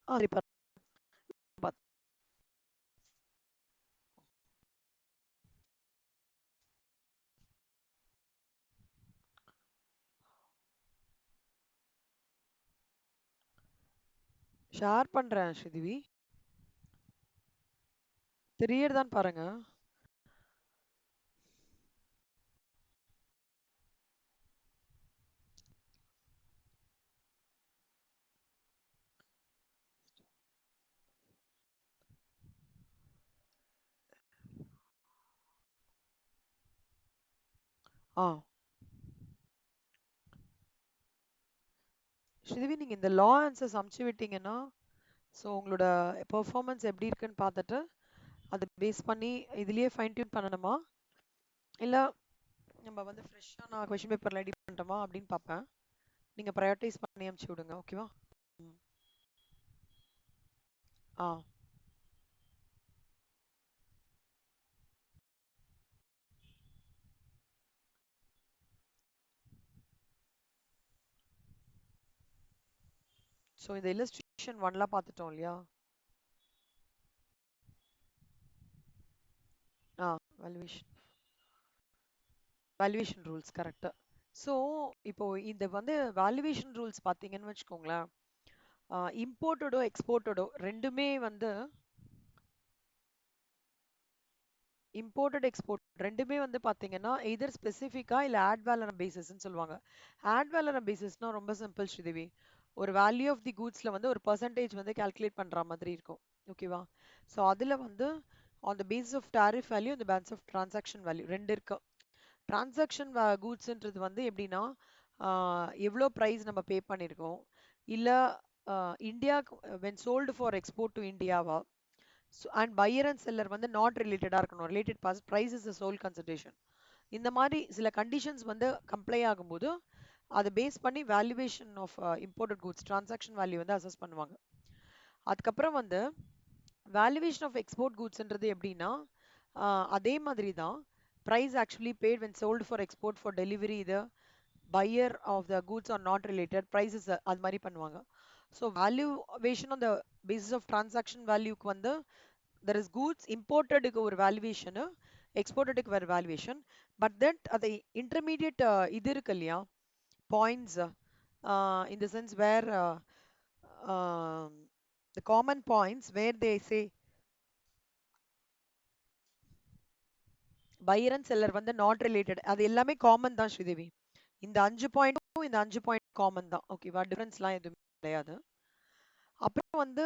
சரி பாத்து ஷேர் பண்றேன் ஸ்ரீதேவி. தெரியுறதான்னு பாருங்க. ஆ ஸ்ரீதேவி, நீங்க இந்த லா ஆன்சர்ஸ் அமுச்சு விட்டீங்கன்னா, ஸோ உங்களோட பெர்ஃபார்மன்ஸ் எப்படி இருக்குன்னு பார்த்துட்டு அதை பேஸ் பண்ணி இதுலயே ஃபைன் டியூன் பண்ணணுமா, இல்ல நம்ம வந்து ஃப்ரெஷ்ஷாக நான் கொஷின் பேப்பர் ரெடி பண்ணட்டுமா அப்படின்னு பார்ப்பேன். நீங்க ப்ரையாரிட்டைஸ் பண்ணி அமுச்சு விடுங்க, ஓகேவா? ம். ஆ ஸோ இந்த இல்லஸ்ட்ரேஷன் ஒன்லாம் பார்த்துட்டோம் இல்லையா? ஆ valuation valuation rules correct. So இப்போ இந்த வந்து வேல்யூவேஷன் ரூல்ஸ் பார்த்தீங்கன்னு வச்சுக்கோங்களேன், இம்போர்ட்டடோ எக்ஸ்போர்ட்டடோ ரெண்டுமே வந்து இம்போர்ட்டட் எக்ஸ்போர்ட் ரெண்டுமே வந்து பார்த்தீங்கன்னா எதர் ஸ்பெசிஃபிக்கா இல்லை ஆட் வேலரம் பேசிஸ்ன்னு சொல்லுவாங்க. ஆட் வேலரம் பேசிஸ்னா ரொம்ப சிம்பிள் ஸ்ரீதேவி. ஒரு வேல்யூ ஆஃப் தி கூட்ஸ்ல வந்து ஒரு பர்சன்டேஜ் வந்து கால்குலேட் பண்ற மாதிரி இருக்கும், ஓகேவா? ஸோ அதுல வந்து on the basis of tariff value இந்த பேன்ஸ் ஆஃப் டிரான்சாக்ஷன் வேல்யூ ரெண்டு இருக்கு. டிரான்சாக்ஷன் கூட்ஸ்ன்றது வந்து எப்படின்னா, எவ்வளோ ப்ரைஸ் நம்ம பே பண்ணியிருக்கோம், இல்லை India when sold for export to இந்தியாவா, அண்ட் பையர் அண்ட் செல்லர் வந்து நாட் ரிலேட்டடாக இருக்கணும், related price is the sole consideration. இந்த மாதிரி சில கண்டிஷன்ஸ் வந்து கம்ப்ளை ஆகும்போது அதை பேஸ் பண்ணி valuation of imported goods transaction value வந்து அசஸ் பண்ணுவாங்க. அதுக்கப்புறம் வந்து வேல்யூவேஷன் ஆஃப் எக்ஸ்போர்ட் கூட்ஸ்ன்றது எப்படின்னா, அதே மாதிரி தான் price actually paid when sold for export for delivery இது buyer of the goods or not related prices அது மாதிரி பண்ணுவாங்க. So valuation on the basis of transaction வேல்யூக்கு வந்து there is goods importedக்கு ஒரு வேல்யூவேஷன், எக்ஸ்போர்ட்டடுக்கு வேற வேல்யூவேஷன். பட் தட் அதை இன்டர்மீடியட் இது இருக்கு இல்லையா, points, in the sense where the common points where they say buyer and seller வந்து நாட் ரிலேட்டட், அது எல்லாமே காமன் தான் ஸ்ரீதேவி. இந்த 5 பாயிண்ட்டும் இந்த 5 பாயிண்ட் காமன் தான், ஓகேவா? டிஃபரன்ஸ்லாம் எதுவுமே கிடையாது. அப்புறம் வந்து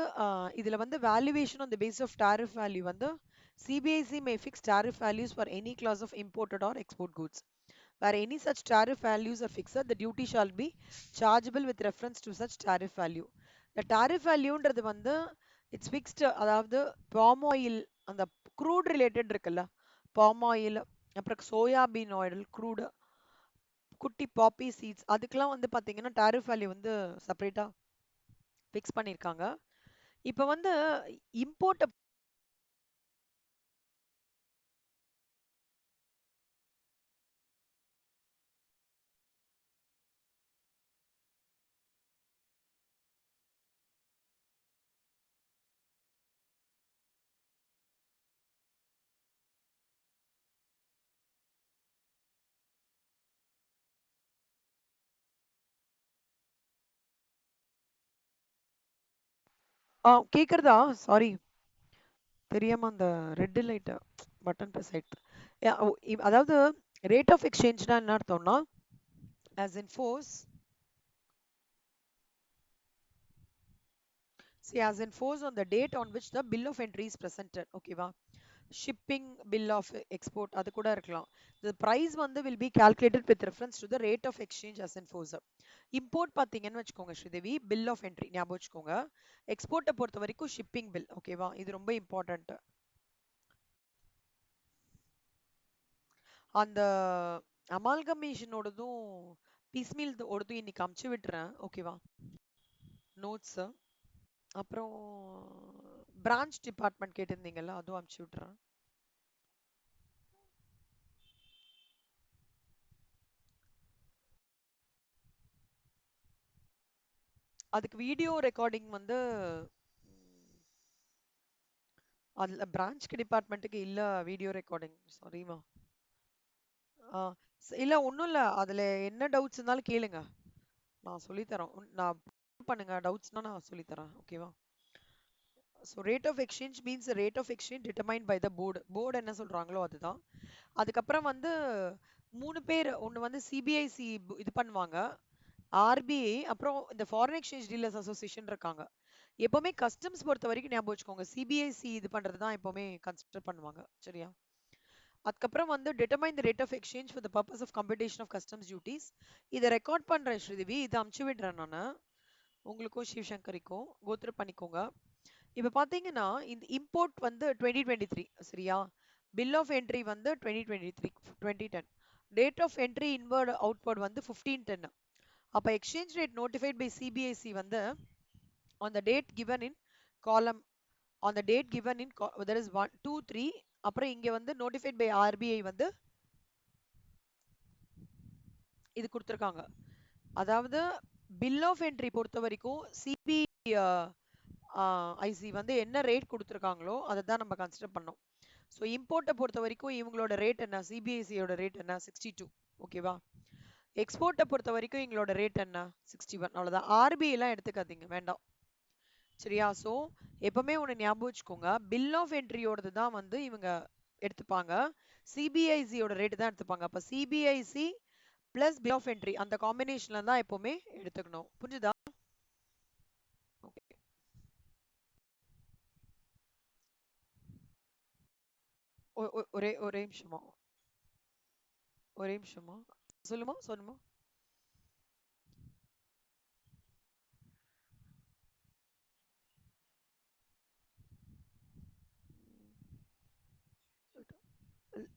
இதுல வந்து valuation on the base of tariff value வந்து CBIC may fix tariff values for any class of imported or export goods. Where any such tariff values are fixed, the duty shall be chargeable with reference to such tariff value. The tariff valueன்றது வந்து it's fixed. அதாவது palm oil, அந்த crude related இருக்குல்ல, palm oil, அப்புறம் soybean oil, crude, குட்டி பாப்பி seeds, அதுக்கெல்லாம் வந்து பார்த்தீங்கன்னா tariff value வந்து செப்பரேட்டாக ஃபிக்ஸ் பண்ணியிருக்காங்க. இப்போ வந்து இம்போர்ட்டை கேட்குறதா? சாரி, தெரியாம அந்த ரெட் லைட் பட்டன் ப்ரெஸ் ஆயிடுது. அதாவது ரேட் ஆஃப் எக்ஸ்சேஞ்ச்னா என்ன அர்த்தம்னா, as in force, see, as in force on the date on which the bill of entry is presented, ஓகேவா? ஷிப்பிங் பில் ஆஃப் எக்ஸ்போர்ட் அது கூட இருக்கலாம். the price வந்து will be calculated with reference to the rate of exchange as in force. Import பார்த்தீங்கன்னு வச்சுக்கோங்க Sridevi, bill of entry ஞாபகம் வச்சுக்கோங்க. எக்ஸ்போர்ட்டை பொறுத்த வரைக்கும் ஷிப்பிங் பில், ஓகேவா? இது ரொம்ப இம்பார்ட்டன்ட். அந்த அமால்கமேஷனோடதும் பீஸ்மீல் ஓடதும் இன்னைக்கு அமுச்சு விட்டுறேன், ஓகேவா? நோட்ஸ். அப்புறம் பிரான்ச் டிபார்ட்மெண்ட் கேட்டிருந்தீங்கல்ல, அதுவும் அமுச்சு விட்டுறேன். அதுக்கு வீடியோ ரெக்கார்டிங் வந்து அதுல பிரான்ச்க்கு டிபார்ட்மெண்ட்டுக்கு இல்ல வீடியோ ரெக்கார்டிங். சாரிமா. ஆ இல்ல ஒண்ணும் இல்ல. அதுல என்ன டவுட்ஸ் இருந்தாலும் கேளுங்க. நான் சொல்லித் தரேன். நான் பண்ணுங்க டவுட்ஸ்னா நான் சொல்லித் தரேன். ஓகேவா? So rate of exchange means rate of exchange determine by the board. Board என்ன சொல்றாங்களோ அதுதான். அதுக்கப்புறம் வந்து 3 பேர் ஒன்னு வந்து சிபிஐசி இது பண்ணுவாங்க. ஆர்பிஐ அப்புறம் இந்த ஃபாரின் எக்ஸ்சேஞ்ச் டீலர்ஸ் அசோசியேஷன் இருக்காங்க. எப்பவுமே கஸ்டம்ஸ் பொறுத்த வரைக்கும் ஞாபகம் வச்சுக்கோங்க. சிபிஐசி இது பண்றது தான் எப்பவுமே கன்சிடர் பண்ணுவாங்க. சரியா? அதுக்கப்புறம் வந்து determine the rate of exchange for the purpose of computation of customs duties. இதை ரெக்கார்ட் பண்றேன் ஸ்ரீதேவி. இதை அமுச்சு விடுறேன் நான். உங்களுக்கும் சிவசங்கரிக்கும் கோத்ரூ பண்ணிக்கோங்க. இப்ப பாத்தீங்கன்னா இந்த இம்போர்ட் வந்து 2023 சரியா? பில் ஆஃப் என்ட்ரி வந்து 2023 2010. Date of entry inward outward வந்து 1510. அப்ப exchange rate notified by CBIC வந்து on the date given in column on the date given in there is 1 2 3. அப்புறம் இங்க வந்து notified by RBI வந்து இது கொடுத்திருக்காங்க. அதாவது பில் ஆஃப் என்ட்ரி பொறுத்த வரைக்கும் சிபிஐசி வந்து என்ன ரேட் கொடுத்திருக்காங்களோ அதை தான் நம்ம கன்சிடர் பண்ணோம். ஸோ இம்போர்ட்டை பொறுத்த வரைக்கும் இவங்களோட ரேட் என்ன, சிபிஐசியோட ரேட் என்ன, 62. ஓகேவா? எக்ஸ்போர்ட்டை பொறுத்த வரைக்கும் எங்களோட ரேட் என்ன, 61. அவ்வளோதான். ஆர்பிஐ எல்லாம் எடுத்துக்காதீங்க, வேண்டாம். சரியா? ஸோ எப்பவுமே ஒன்று ஞாபகம் வச்சுக்கோங்க. பில் ஆஃப் என்ட்ரியோடது தான் வந்து இவங்க எடுத்துப்பாங்க. சிபிஐசியோட ரேட்டு தான் எடுத்துப்பாங்க. அப்போ CBIC plus bill of entry அந்த காம்பினேஷன்ல தான் எப்பவுமே எடுத்துக்கணும். புரிஞ்சுதா? ஓகே. ஒரே ஒரே நிமிஷமா, ஒரே நிமிஷமா. சொல்லுமா சொல்லுமா.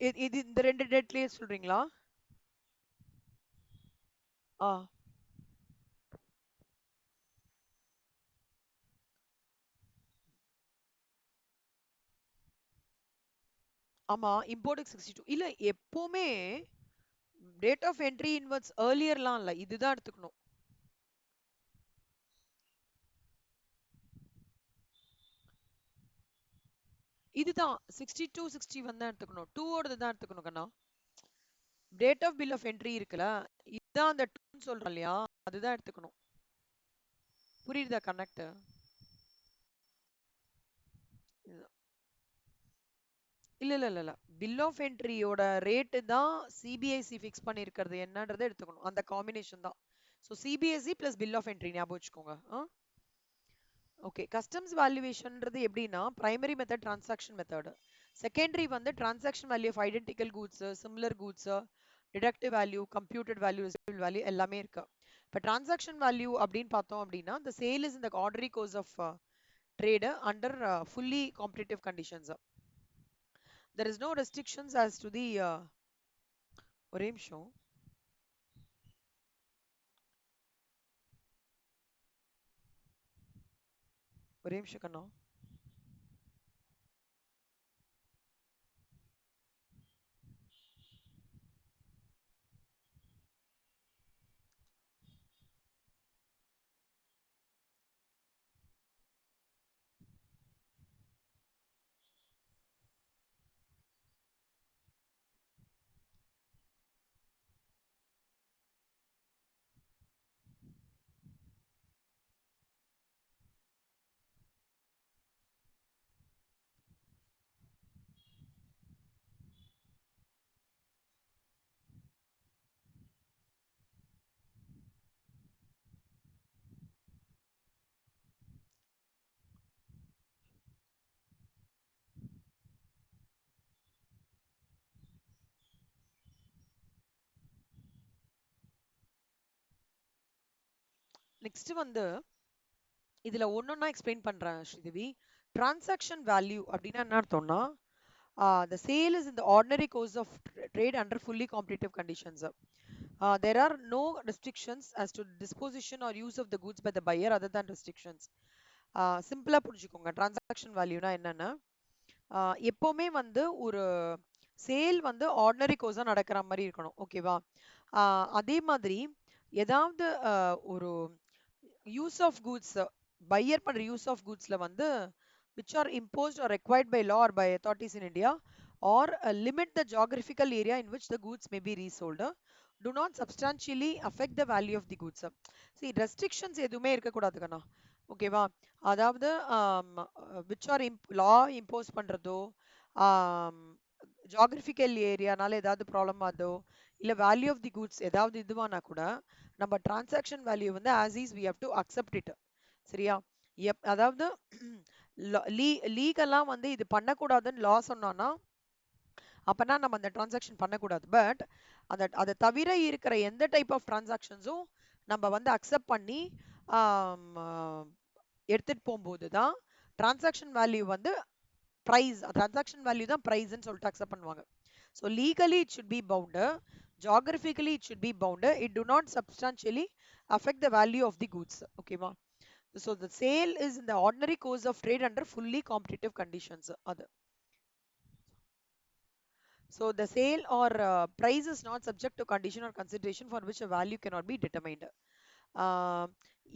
இது இந்த ரெண்டு டேட்லயே சொல்றீங்களா? ஆ ஆமா. இம்போர்ட்டுக்கு 62 இல்ல. எப்பவுமே டேட் ஆஃப் என்ட்ரி இன்வர்ட்ஸ் ஏர்லியர்லாம் இல்ல, இதுதான் எடுத்துக்கணும். இதுதான் 62 61 தான் எடுத்துக்கணும். 2 ஓடது தான் எடுத்துக்கணும் கண்ணா. Date of bill of entry இருக்குல்ல, இதுதான் அந்த 2 சொல்றோம் இல்லையா, அதுதான் எடுத்துக்கணும். புரியுதா கனெக்ட்? இல்ல இல்ல இல்ல இல்ல. பில் ஆஃப் என்ட்ரியோட ரேட்டு தான் சிபிஐசி ஃபிக்ஸ் பண்ணியிருக்கிறது என்னன்றதை எடுத்துக்கணும். அந்த காம்பினேஷன் தான். So CBSE plus bill of entry ஞாபகம் வச்சுக்கோங்க. ஓகே. கஸ்டம்ஸ் வேல்யூவேஷன்ன்றது எப்படின்னா primary method transaction method. Secondary வந்து transaction value of identical goods, similar goods, deductive value, computed value, residual value எல்லாமே இருக்கு. இப்போ டிரான்சாக்ஷன் வேல்யூ அப்படின்னு பார்த்தோம் அப்படின்னா the sale is in the ordinary course of trade under fully competitive conditions. There is no restrictions as to the ஒரே நிமிஷம். ஒரே நிமிஷம் கண்ணா. நெக்ஸ்ட் வந்து இதுல ஒன்னொன்னா எக்ஸ்பிளைன் பண்றேன் ஸ்ரீதேவி. டிரான்சாக்ஷன் வேல்யூ அப்படின்னா என்ன அர்த்தம்னா the sale is in the ordinary course of trade under fully competitive conditions. There are no restrictions as to disposition or use of the goods by the buyer other than restrictions. சிம்பிளா புரிஞ்சுக்கோங்க. Transaction வேல்யூனா என்னன்னா எப்பவுமே வந்து ஒரு sale வந்து ordinary கோர்ஸா நடக்கிற மாதிரி இருக்கணும். ஓகேவா? அதே மாதிரி ஏதாவது ஒரு யூஸ் ஆஃப் கூட்ஸ், பையர் பண்ற யூஸ் ஆஃப் கூட்ஸ்ல வந்து which are imposed or required by law or by authorities in India, or limit the geographical area in which the goods may be resold, do not substantially affect the value of the goods. See, restrictions எதுவுமே இருக்கக்கூடாது கண்ணா. ஓகேவா? அதாவது which are law impose பண்றதோ, geographical ஏரியானால ஏதாவது problem ஆதோ, இல்ல value of the goods ஏதாவது இதுவானா கூட நம்ம டிரான்சாக்ஷன் வேல்யூ வந்து as is we have to accept it. சரியா? அதாவது லீகலா வந்து இது பண்ணக்கூடாதுன்னு லா சொன்னானா அப்பனா நம்ம அந்த டிரான்சாக்ஷன் பண்ணக்கூடாது. பட் அதை தவிர இருக்கிற எந்த டைப் ஆஃப் டிரான்சாக்ஷன்ஸும் நம்ம வந்து அக்செப்ட் பண்ணி எடுத்துட்டு போகும்போது தான் டிரான்சாக்ஷன் வேல்யூ வந்து price, transaction value தான் priceன்னு சொல்லிட்டு அக்செப்ட் பண்ணுவாங்க. So legally it should be bound, geographically it should be bound, it do not substantially affect the value of the goods. ஓகேவா? So the sale is in the ordinary course of trade under fully competitive conditions. அது so the sale or price is not subject to condition or consideration for which a value cannot be determined.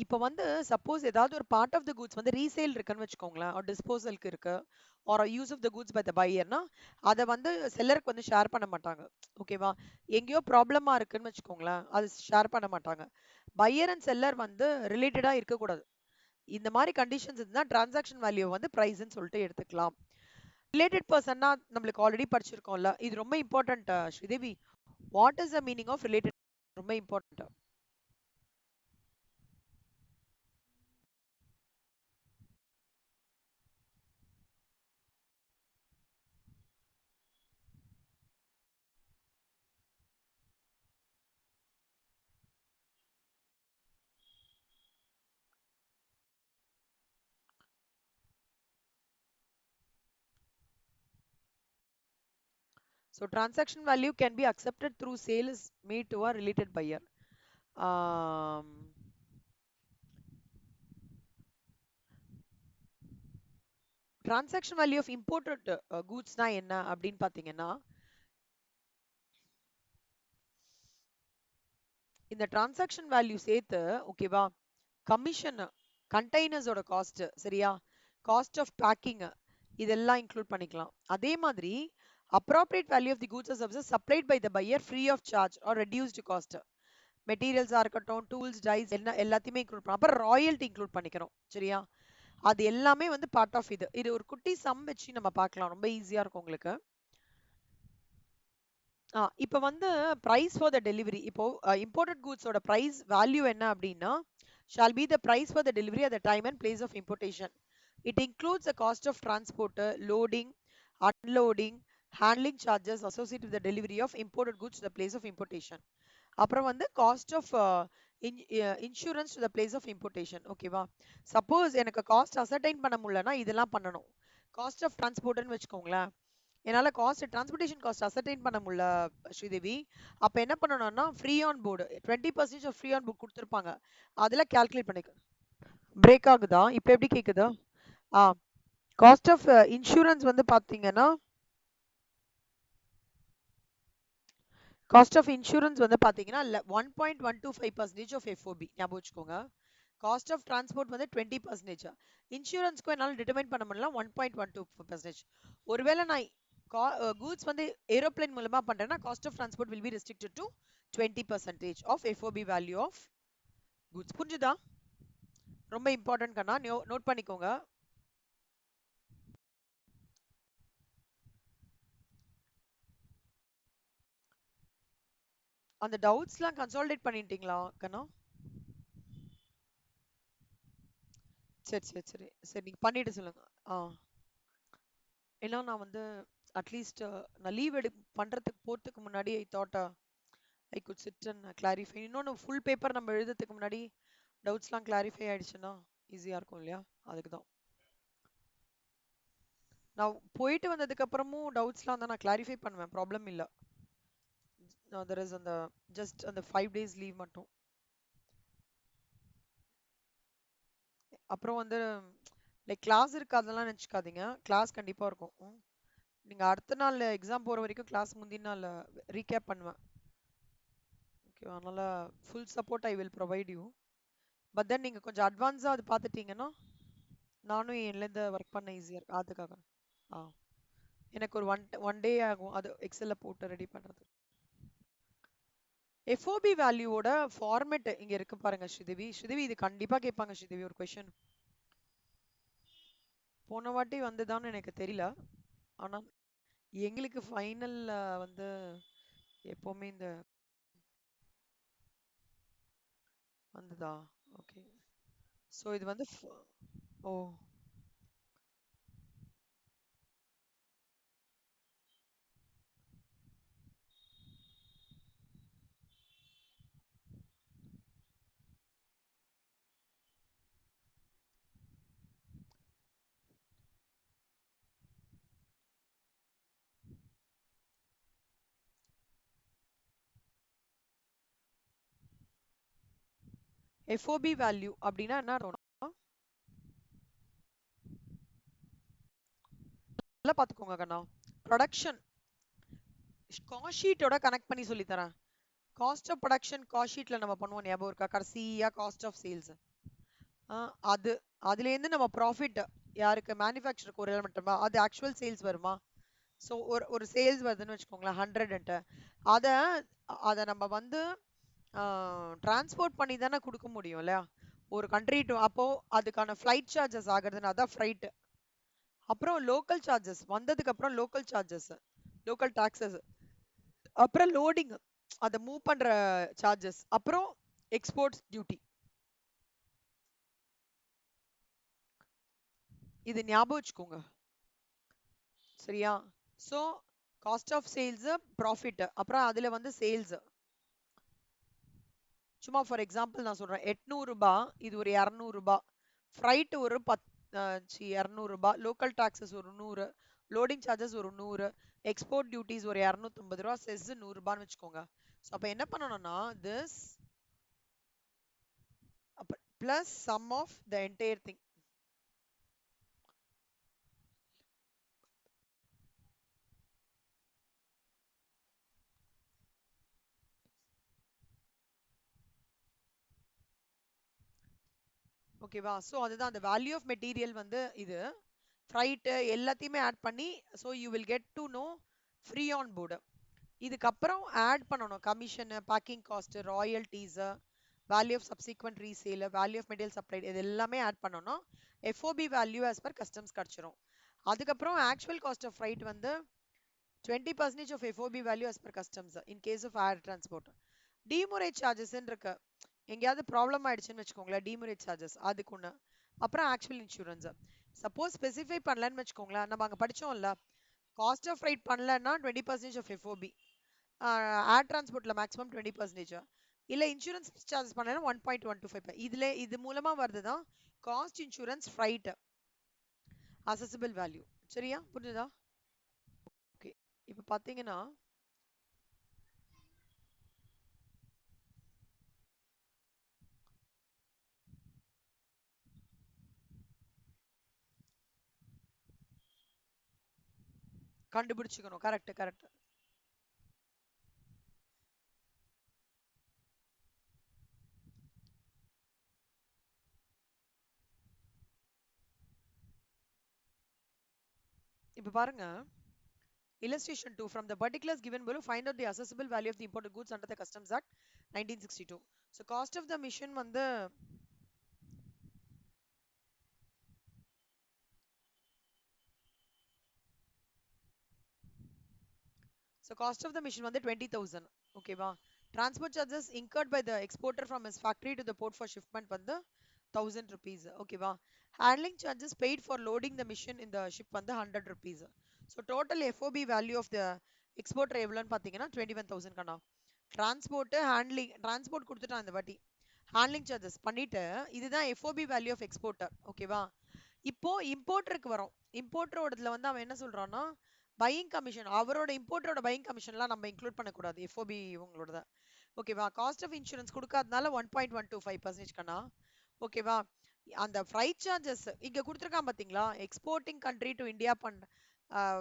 இப்போ வந்து suppose ஏதாவது ஒரு part of the goods வந்து resale இருக்குன்னு வச்சுக்கோங்களேன், ஒரு டிஸ்போசலுக்கு இருக்கு, or use of the goods by the பையர்னா அதை வந்து செல்லருக்கு வந்து ஷேர் பண்ண மாட்டாங்க. ஓகேவா? எங்கேயோ ப்ராப்ளமா இருக்குன்னு வச்சுக்கோங்களேன், அது ஷேர் பண்ண மாட்டாங்க. பையர் அண்ட் செல்லர் வந்து ரிலேட்டடா இருக்கக்கூடாது. இந்த மாதிரி கண்டிஷன்ஸ் இருந்தா டிரான்சாக்ஷன் வேல்யூ வந்து பிரைஸ்ன்னு சொல்லிட்டு எடுத்துக்கலாம். ரிலேட்டட் பர்சன்னா நம்மளுக்கு ஆல்ரெடி படிச்சிருக்கோம்ல, இது ரொம்ப important. Sridevi, what is the meaning of related? ரொம்ப important. So transaction value can be accepted through sale is made to a related buyer. Um, transaction value of imported goods na என்ன அப்படின்னு பாத்தீங்கன்னா, இந்த transaction value சேர்த்து ஓகேவா, commission, கண்டெய்னர்ஸோட cost, சரியா, cost of packing, இதெல்லாம் include பண்ணிக்கலாம். அதே மாதிரி appropriate value of the goods or services supplied by the buyer free of charge or reduced cost. மெட்டீரியல்ஸா இருக்கட்டும், டூல்ஸ், டைஸ் எல்லாத்தையுமே இன்க்ளூட் பண்ணலாம். அப்புறம் ராயல்ட்டி இன்க்ளூட் பண்ணிக்கிறோம். சரியா? அது எல்லாமே வந்து பார்ட் ஆஃப் இது. இது ஒரு குட்டி சம் வச்சு நம்ம பார்க்கலாம், ரொம்ப ஈஸியா இருக்கும் உங்களுக்கு. இப்போ வந்து பிரைஸ் ஃபார் த டெலிவரி, இப்போ இம்போர்ட்டட் கூட்ஸோட பிரைஸ் வேல்யூ என்ன அப்படின்னா, shall be the price for the delivery at the time and place of importation. It includes the cost of transport, loading, unloading, handling charges associate with the delivery of imported goods to the place of importation. அப்புறம் வந்து cost of insurance to the place of importation. ஓகேவா? Suppose எனக்கு cost அசர்டைன் பண்ண முடியலன்னா இதெல்லாம் பண்ணணும். Cost of டிரான்ஸ்போர்ட்னு வச்சுக்கோங்களேன், என்னால் காஸ்ட் டிரான்ஸ்போர்ட்டேஷன் காஸ்ட் அசர்டைன் பண்ண முடியல ஸ்ரீதேவி, அப்போ என்ன பண்ணணும்னா free on board 20% of free on board கொடுத்துருப்பாங்க, அதில் கால்குலேட் பண்ணிக்க. பிரேக் ஆகுதா? இப்போ எப்படி கேட்குதா? ஆ, காஸ்ட் ஆஃப் இன்சூரன்ஸ் வந்து பார்த்தீங்கன்னா, காஸ்ட் ஆஃப் இன்சூரன்ஸ் வந்து பார்த்தீங்கன்னா 1.125% ஆஃப் எஃப்ஓபி, ஞாபகம் வச்சுக்கோங்க. காஸ்ட் ஆஃப் டிரான்ஸ்போர்ட் வந்து 20%. இன்சூரன்ஸ்க்கும் என்னால் டிட்டர்மைன் பண்ண முடியல 1.12%. ஒருவேளை நான் கூட்ஸ் வந்து ஏரோப்ளேன் மூலமா பண்றேன்னா cost of transport will be restricted to 20% of FOB value of goods. புரிஞ்சுதா? ரொம்ப இம்பார்ட்டன்ட் கண்ணா, நோட் பண்ணிக்கோங்க. அந்த டவுட்ஸ்லாம் கன்சாலிடேட் பண்ணிட்டீங்களா கண்ணா? சரி சரி சரி சரி, நீங்க பண்ணிட்டு சொல்லுங்க. ஏன்னா நான் வந்து அட்லீஸ்ட் நான் லீவ் பண்றதுக்கு போறதுக்கு முன்னாடி I thought I could sit and clarify. இன்னொன்று ஃபுல் பேப்பர் நம்ம எழுதுறதுக்கு முன்னாடி டவுட்ஸ்லாம் கிளாரிஃபை ஆயிடுச்சுன்னா ஈஸியாக இருக்கும் இல்லையா? அதுக்கு தான் நான் போயிட்டு வந்ததுக்கு அப்புறமும் டவுட்ஸ்லாம் தான் நான் கிளாரிஃபை பண்ணுவேன், ப்ராப்ளம் இல்லை. தெர் இஸ் அந்த ஜஸ்ட் அந்த 5 days லீவ் மட்டும். அப்புறம் வந்து லைக் கிளாஸ் இருக்காதெல்லாம் நினச்சிக்காதீங்க, கிளாஸ் கண்டிப்பாக இருக்கும். நீங்கள் அடுத்த நாள் எக்ஸாம் போகிற வரைக்கும் கிளாஸ் முந்தின நாள் ரீகேப் பண்ணுவேன். ஓகே, அதனால full support I will provide you. But then நீங்கள் கொஞ்சம் அட்வான்ஸாக அது பார்த்துட்டீங்கன்னா நானும் என்லேருந்து ஒர்க் பண்ண ஈஸியா இருக்கு அதுக்காக. ஆ எனக்கு ஒரு ஒன் டே ஆகும் அது எக்ஸல்ல போட்டு ரெடி பண்றது. எஃப்ஓபி வேல்யூவோட ஃபார்மேட் இங்க இருக்கு பாருங்க ஸ்ரீதேவி. ஸ்ரீதேவி இது கண்டிப்பா கேட்பாங்க ஸ்ரீதேவி ஒரு கொஸ்டின். போன வாட்டி வந்துதான்னு எனக்கு தெரியல. ஆனா எங்களுக்கு ஃபைனல்ல வந்து எப்பவுமே இந்த வந்துதா. ஓகே. ஸோ இது வந்து ஓ எஃப்ஓபி வேல்யூ அப்படின்னா என்ன அர்த்தம்னா நல்லா பாத்துக்கோங்க கண்ணா. ப்ரொடக்ஷன் காஸ்ட் ஷீட்டோட கனெக்ட் பண்ணி சொல்லி தரேன். காஸ்ட் ஆஃப் ப்ரொடக்ஷன் காஸ்ட் ஷீட்ல நம்ம பண்ணுவோம் ஞாபகம் இருக்கா கடைசியா காஸ்ட் ஆஃப் சேல்ஸ். அது அதுலேருந்து நம்ம ப்ராஃபிட் யாருக்கு மேனுஃபேக்சருக்கு ஒரு எலிமெண்ட் அது ஆக்சுவல் சேல்ஸ் வருமா. ஸோ ஒரு ஒரு சேல்ஸ் வருதுன்னு வச்சுக்கோங்களேன் 100ன்ட்டு அதை அதை நம்ம வந்து டிரான்ஸ்போர்ட் பண்ணி தானே கொடுக்க முடியும் இல்லையா ஒரு கண்ட்ரி டு. அப்போ அதுக்கான ஃப்ளைட் சார்ஜஸ் ஆகுறதுன்னு அதான் ஃப்ரைட். அப்புறம் லோக்கல் சார்ஜஸ் வந்ததுக்கு அப்புறம் லோக்கல் சார்ஜஸ் லோக்கல் டாக்ஸஸ் அப்புறம் லோடிங் அதை மூவ் பண்ற சார்ஜஸ் அப்புறம் எக்ஸ்போர்ட்ஸ் டியூட்டி. இது ஞாபகம் வச்சுக்கோங்க சரியா. So cost of sales profit அப்புறம் அதுல வந்து சேல்ஸ். சும்மா ஃபார் எக்ஸாம்பிள் நான் சொல்றேன் 800 ரூபாய் இது ஒரு 200 ரூபாய் ஃப்ரைட் ஒரு 200 ரூபாய் லோக்கல் டாக்ஸஸ் ஒரு 100 லோடிங் சார்ஜஸ் ஒரு 100 எக்ஸ்போர்ட் டியூட்டிஸ் ஒரு 250 ரூபாய் செஸ் 100 ரூபான்னு வச்சுக்கோங்க. ஸோ அப்போ என்ன பண்ணணும்னா this plus sum of the entire thing. ஓகேவா. ஸோ அதுதான் அந்த வேல்யூ ஆஃப் மெட்டீரியல் வந்து இது ஃப்ரைட்டு எல்லாத்தையுமே ஆட் பண்ணி so you will get to know free on board. இதுக்கப்புறம் ஆட் பண்ணணும் commission packing cost royalties value of subsequent resale value of material supplied இது எல்லாமே ஆட் பண்ணணும். FOB value as per customs கிடைச்சிரும். அதுக்கப்புறம் ஆக்சுவல் காஸ்ட் ஆஃப் ஃப்ரைட் வந்து 20% of FOB value as per customs in case of air transport. Demurrage charges இருக்கு எங்கேயாவது problem ஆயிடுச்சுன்னு வச்சுக்கோங்களேன் டிமோரேஜ் சார்ஜஸ் அதுக்கு ஒன்று. அப்புறம் ஆக்சுவல் இன்சூரன்ஸ் சப்போஸ் ஸ்பெசிஃபை பண்ணலன்னு வச்சுக்கோங்களேன் நம்ம அங்கே படிச்சோம்ல காஸ்ட் ஆஃப் ரைட் பண்ணலன்னா 20% ஆஃப் எஃப்ஓபி ஏர் டிரான்ஸ்போர்ட்ல மேக்ஸிமம் 20% இல்ல இன்சூரன்ஸ் சார்ஜஸ் பண்ணலன்னா 1.125 இதுல இது மூலமா வருதுதான் cost insurance freight assessable value. சரியா புரிஞ்சுதா. ஓகே இப்போ பாத்தீங்கன்னா கண்டுபிடிச்சுக்கணும். Correct correct. இப்போ பாருங்க illustration 2 from the particulars given below find out the assessable value of the imported goods under the customs act 1962. so cost of the mission வந்து so cost of the mission வந்து 20,000 ஓகேவா. transport charges incurred by the exporter from his factory to the port for shipment வந்து 1000 rupees ஓகேவா. handling charges paid for loading the mission in the ship வந்து 100 rupees. so total FOB value of the exporter எவ்வளோன்னு பார்த்தீங்கன்னா 21,000 கண்ணா. Transport handling transport கொடுத்துட்டான் இந்த வாட்டி handling charges பண்ணிட்டு இதுதான் எஃப்ஓபி வேல்யூ ஆஃப் எக்ஸ்போர்ட்டர் ஓகேவா. இப்போ இம்போர்ட்டருக்கு வரும். இம்போர்ட்டரோடதுல வந்து அவன் என்ன சொல்றான்னா பையிங் கமிஷன் அவரோட இம்போர்ட்டரோட பையிங் கமிஷன்லாம் நம்ம இன்க்ளூட் பண்ணக்கூடாது எஃப்ஓபி இவங்களோட ஓகேவா. காஸ்ட் ஆஃப் இன்சூரன்ஸ் கொடுக்காதனால 1.125% கண்ணா ஓகேவா. அந்த ஃப்ரைட் சார்ஜஸ் இங்க கொடுத்துருக்கான் பாத்தீங்களா exporting country to India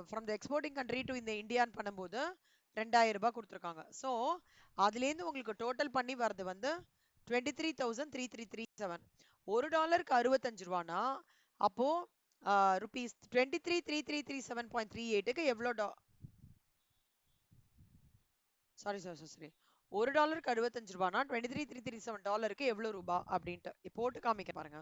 from the exporting country to இந்த இந்தியான்னு பண்ணும்போது 2000 ரூபாய் கொடுத்துருக்காங்க. ஸோ அதுலேருந்து உங்களுக்கு டோட்டல் பண்ணி வர்றது வந்து 23,3337. $1 65 ரூபானா அப்போ ருபீஸ் 23,3337.38க்கு எவ்வளோ சாரி சாரி சாரி சாரி $1 65 $23,337 எவ்வளவு ரூபா அப்படின்ட்டு போட்டு காமிக்க பாருங்க.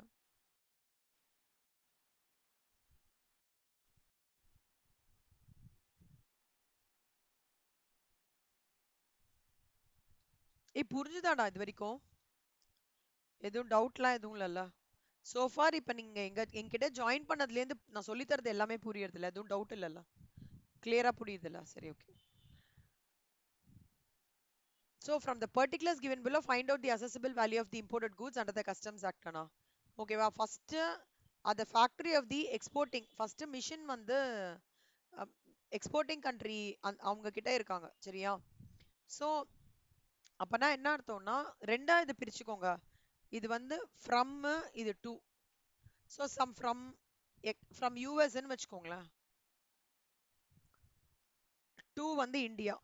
புரிஞ்சுதாடா இது வரைக்கும்? எதுவும் டவுட்லாம் எதுவும் இல்லல்ல? சோஃபார் இப்ப நீங்க என்கிட்ட ஜாயின் பண்ணதுல இருந்து நான் சொல்லி தரது எல்லாமே புரியுறது இல்ல, எதுவும் டவுட் இல்லல்ல? கிளியரா புரியுதுல்ல? சரி, okay. So from the particulars given below, find out the assessable value of the imported goods under the Customs Act. அண்ணா ஓகேவா? First the factory of the exporting first machine வந்து எக்ஸ்போர்ட்டிங் கண்ட்ரி அவங்க கிட்ட இருக்காங்க, சரியா? So அப்பனா என்ன அர்த்தம்னா ரெண்டா இது பிரிச்சுக்கோங்க. இது வந்து ஃப்ரம், இது டு. சோ சம் ஃப்ரம் யூஎஸ்ன்னு வச்சுக்கோங்களேன், டு வந்து இந்தியா.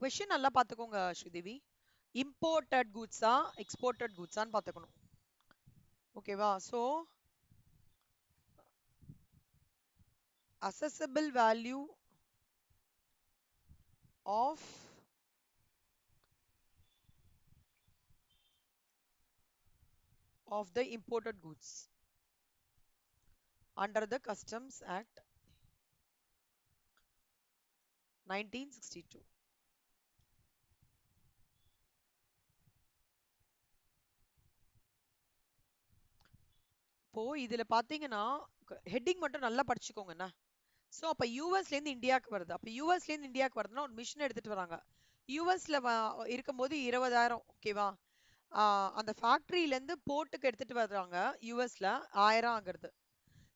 கொஸ்டின் நல்லா பாத்துக்கோங்க ஸ்ரீதேவி. இம்போர்ட்டட் கூட்ஸா எக்ஸ்போர்ட்டட் கூட்ஸான்னு பாத்துக்கணும், ஓகேவா? So assessable value of the imported goods under the Customs Act 1962. இப்போ இதுல பாத்தீங்கன்னா ஹெட்டிங் மட்டும் நல்லா படிச்சுக்கோங்கண்ணா. சோ அப்ப யூஎஸ்ல இருந்து இந்தியாவுக்கு வருது. அப்ப யூஎஸ்ல இருந்து இந்தியாவுக்கு வருதுன்னா ஒரு மிஷின் எடுத்துட்டு வராங்க. யூஎஸ்ல இருக்கும்போது 20,000, ஓகேவா? அந்த ஃபேக்டரியில இருந்து போர்ட்டுக்கு எடுத்துட்டு வர்றாங்க, யூஎஸ்ல 1000 ஆகுறது,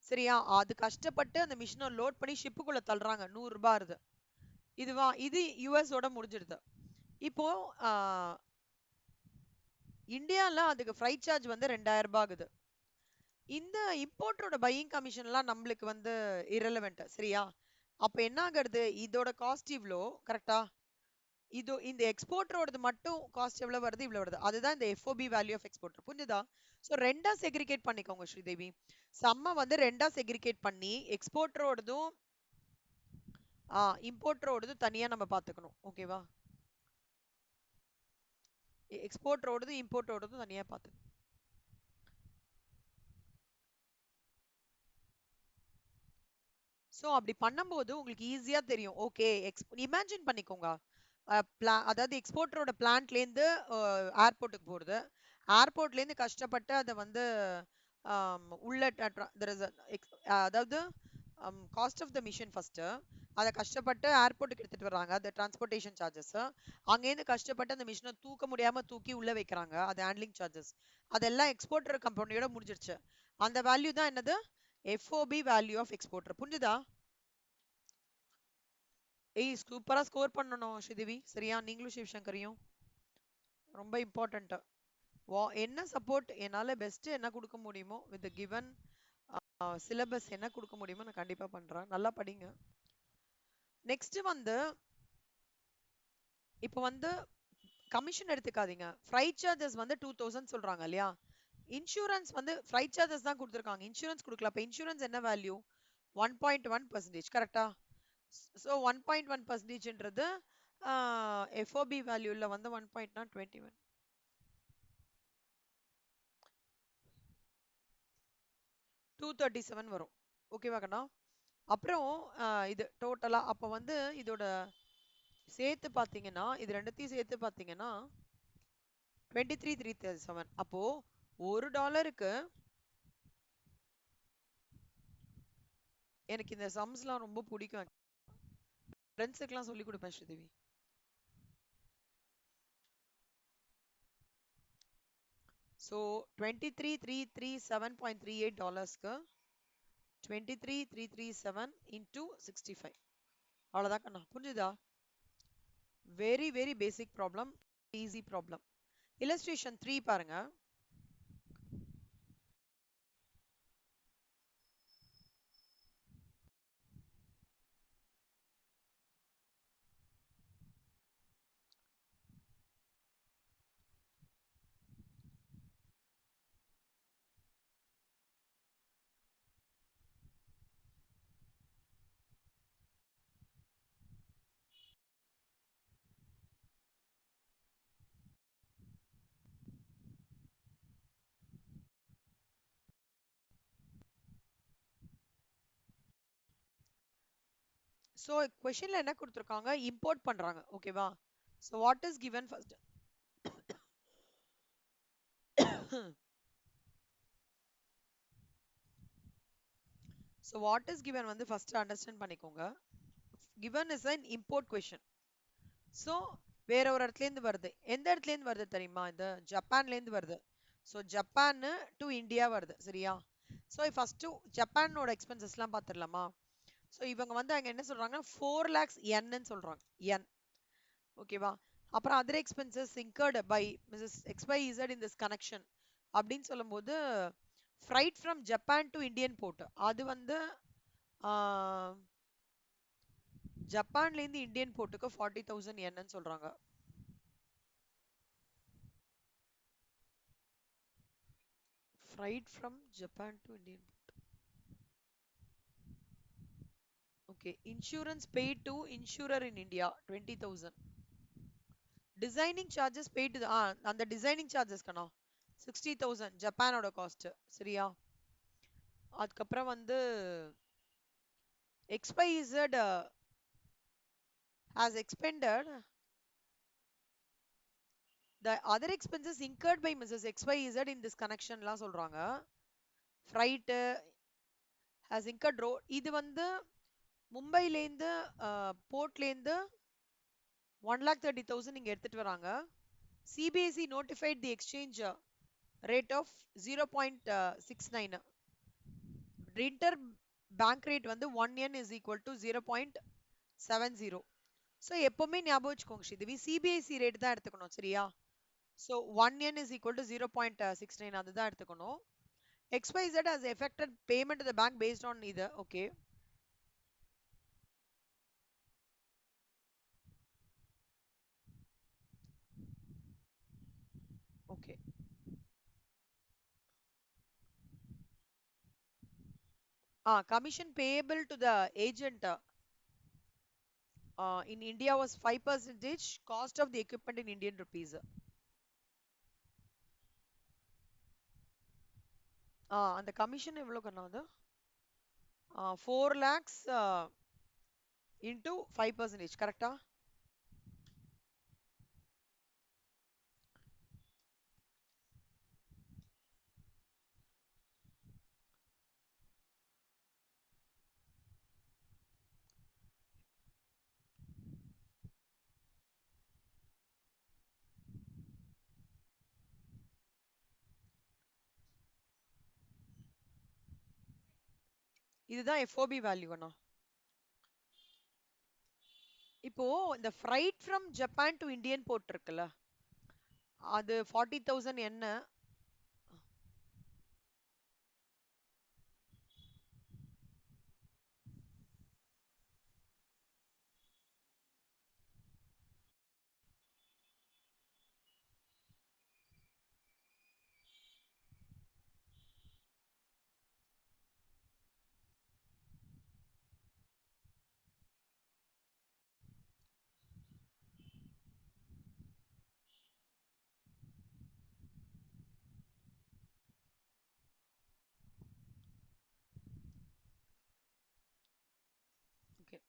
சரியா? அது கஷ்டப்பட்டு அந்த மிஷினை லோட் பண்ணி ஷிப்புக்குள்ள தள்ளுறாங்க, $100 ஆகுது. இது யூஎஸ் ஓட முடிஞ்சிடுது. இப்போ இந்தியால அதுக்கு ஃப்ரைட் சார்ஜ் வந்து $2,000 ஆகுது. இந்த இம்போர்ட்டரோட பையிங் கமிஷன் எல்லாம் நம்மளுக்கு வந்து இரலவெண்ட், சரியா? அப்ப என்ன ஆகுறது, இதோட காஸ்ட் இவ்ளோ, கரெக்டா? இந்த எக்ஸ்போர்ட்டரோடது மட்டும் காஸ்ட் எவ்வளவு வருது, இவ்வளவு வருது. அதுதான் இந்த எஃப்ஓபி வேல்யூ ஆஃப் எக்ஸ்போர்ட்டர், புரிஞ்சுதா? சோ ரெண்டா செக்ரிகேட் பண்ணிக்கோங்க ஸ்ரீதேவி. சம்ம வந்து ரெண்டா செக்ரிகேட் பண்ணி எக்ஸ்போர்ட்டரோடதும் இம்போர்ட்டரோடதும் தனியா நம்ம பாத்துக்கணும், ஓகேவா? எக்ஸ்போர்ட்டரோடதும் இம்போர்ட்டரோடதும் தனியா பாத்துக்கணும். சோ அப்படி பண்ணும்போது உங்களுக்கு ஈஸியா தெரியும். ஓகே, இமேஜின் பண்ணிக்கோங்க, அதாவது எக்ஸ்போர்ட்டரோட பிளான்ட்ல இருந்து ஏர்போர்ட்டுக்கு போறது, ஏர்போர்ட்ல இருந்து கஷ்டப்பட்டு அதை வந்து உள்ள அதாவது cost of the machine first, அதை கஷ்டப்பட்டு ஏர்போர்ட்டுக்கு எடுத்துட்டு வர்றாங்க, அந்த டிரான்ஸ்போர்ட்டேஷன் சார்ஜஸ். அங்கேருந்து கஷ்டப்பட்டு அந்த மிஷினை தூக்க முடியாம தூக்கி உள்ள வைக்கிறாங்க, அது ஹேண்ட்லிங் சார்ஜஸ். அதெல்லாம் எக்ஸ்போர்ட்டர் கம்பெனியோட முடிஞ்சிருச்சு. அந்த வேல்யூ தான் என்னது, எஃப்ஓபி வேல்யூ ஆஃப் எக்ஸ்போர்ட்டர், புரிஞ்சுதா? ஏய் சூப்பரா ஸ்கோர் பண்ணணும் ஸ்ரீதேவி, சரியா? நீங்களும் சிவசங்கரியும் ரொம்ப இம்பார்ட்டன்ட். என்ன சப்போர்ட் என்னால பெஸ்ட் என்ன கொடுக்க முடியுமோ வித் கிவன் சிலபஸ் என்ன கொடுக்க முடியுமோ நான் கண்டிப்பா பண்றேன். நல்லா படிங்க. நெக்ஸ்ட் வந்து இப்போ வந்து கமிஷன் எடுத்துக்காதீங்க. ஃப்ரைட் சார்ஜஸ் வந்து 2000 சொல்றாங்க இல்லையா? இன்சூரன்ஸ் வந்து ஃப்ரைட் சார்ஜஸ் தான் கொடுத்துருக்காங்க, இன்சூரன்ஸ் கொடுக்கல. அப்ப இன்சூரன்ஸ் என்ன வேல்யூ, 1.1%, கரெக்டா? ஸோ 1.1%ன்றது எஃப்ஓபி வேல்யூல வந்து 1.21 237 வரும், ஓகேவா கண்ணா? அப்புறம் இது டோட்டலா அப்ப வந்து இதோட சேர்த்து பாத்தீங்கன்னா, இது ரெண்டுத்தையும் சேர்த்து பாத்தீங்கன்னா 23,337. அப்போ $1 எனக்கு இந்த சம்ஸ்லாம் ரொம்ப பிடிக்கும், ஃப்ரெண்ட்ஸுக்குலாம் சொல்லி கொடுப்பேன் ஸ்ரீதேவி. ஸோ $23,337.38க்கு 23,337 into 65, அவ்வளவுதான் கண்ணா, புரிஞ்சுதா? Very very basic problem, easy problem. illustration 3 பாருங்க. ஸோ கொஷின்ல என்ன கொடுத்துருக்காங்க, இம்போர்ட் பண்றாங்க. ஓகேவா? So what is given first. So what is given வந்து ஃபர்ஸ்ட் அண்டர்ஸ்டாண்ட் பண்ணிக்கோங்க. Given is an import question. So வேற ஒரு இடத்துல இருந்து வருது. எந்த இடத்துல இருந்து வருது தெரியுமா? இது ஜப்பான்ல இருந்து வருது. ஸோ ஜப்பான் டு இந்தியா வருது. சரியா? ஸோ ஃபர்ஸ்ட் ஜப்பானோட எக்ஸ்பென்சஸ்லாம் பார்த்துடலாமா? ஸோ இவங்க வந்து அங்க என்ன சொல்றாங்க, 4 lakhs ன்னு சொல்றாங்க. என். ஓகேவா? அப்புறம் other expenses incurred by Mrs XYZ in this connection அப்படின்னு சொல்லும்போது, freight from Japan to Indian port அது வந்து ஜப்பான்ல இருந்து இந்தியன் போர்ட்டுக்கு 40,000 என்னன்னு சொல்றாங்க. Freight from Japan to Indian. Okay. Insurance paid to insurer in India 20,000. Designing charges paid to அந்த டிசைனிங் சார்ஜஸ் கண்ணா 60,000 ஜப்பானோட காஸ்ட். சரியா? அதுக்கப்புறம் வந்து XYZ has expended the other expenses incurred by Mrs. XYZ in this connection-லாம் சொல்றாங்க. Freight has incurred இது வந்து மும்பைலேருந்து போர்ட்லேருந்து 1,30,000 இங்க எடுத்துட்டு வராங்க. CBSE notified the exchange rate of 0.69. Inter bank rate வந்து 1 yen is equal to 0.70. So எப்பவுமே ஞாபகம் வச்சுக்கோங்க ஸ்ரீதேவி, சிபிஎஸ்இ ரேட் தான் எடுத்துக்கணும். சரியா? So 1 yen is equal to 0.69 அதுதான் எடுத்துக்கணும். XYZ has affected payment to the bank based on இது. Okay. Okay. Commission payable to the agent in India was 5% cost of the equipment in Indian rupees. அந்த commission எவ்வளோ கண்ணா? அது 4 lakhs into 5%. கரெக்டா? இதுதான் FOB value அண்ணா. இப்போ இந்த freight from Japan to Indian port இருக்குல்ல, அது 40,000 என்ன? ஓகே.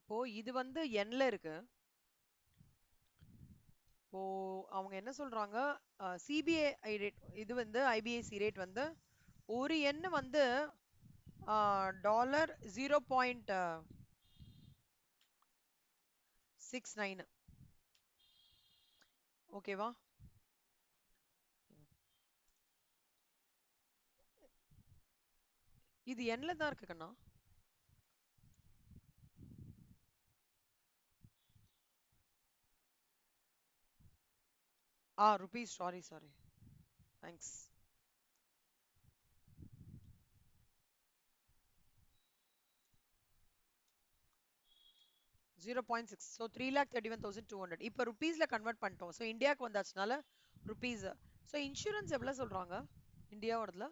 இப்போ இது வந்து எண்ல இருக்கு. இப்போ அவங்க என்ன சொல்றாங்க, சிபிஐ ரேட் இது வந்து ஐபிஐசி ரேட் வந்து ஒரு எண் வந்து டாலர் 0.69. ஓகேவா? இது எண்ல தான் இருக்கு கண்ணா. Rupees. Sorry sorry. Thanks. 0.6. So 3,31,200. இப்போ ருபீஸ்ல கன்வெர்ட் பண்ணிட்டோம். ஸோ இந்தியாவுக்கு வந்தாச்சுனால ருபீஸ். ஸோ இன்சூரன்ஸ் எவ்வளோ சொல்றாங்க இந்தியாவோடதுல?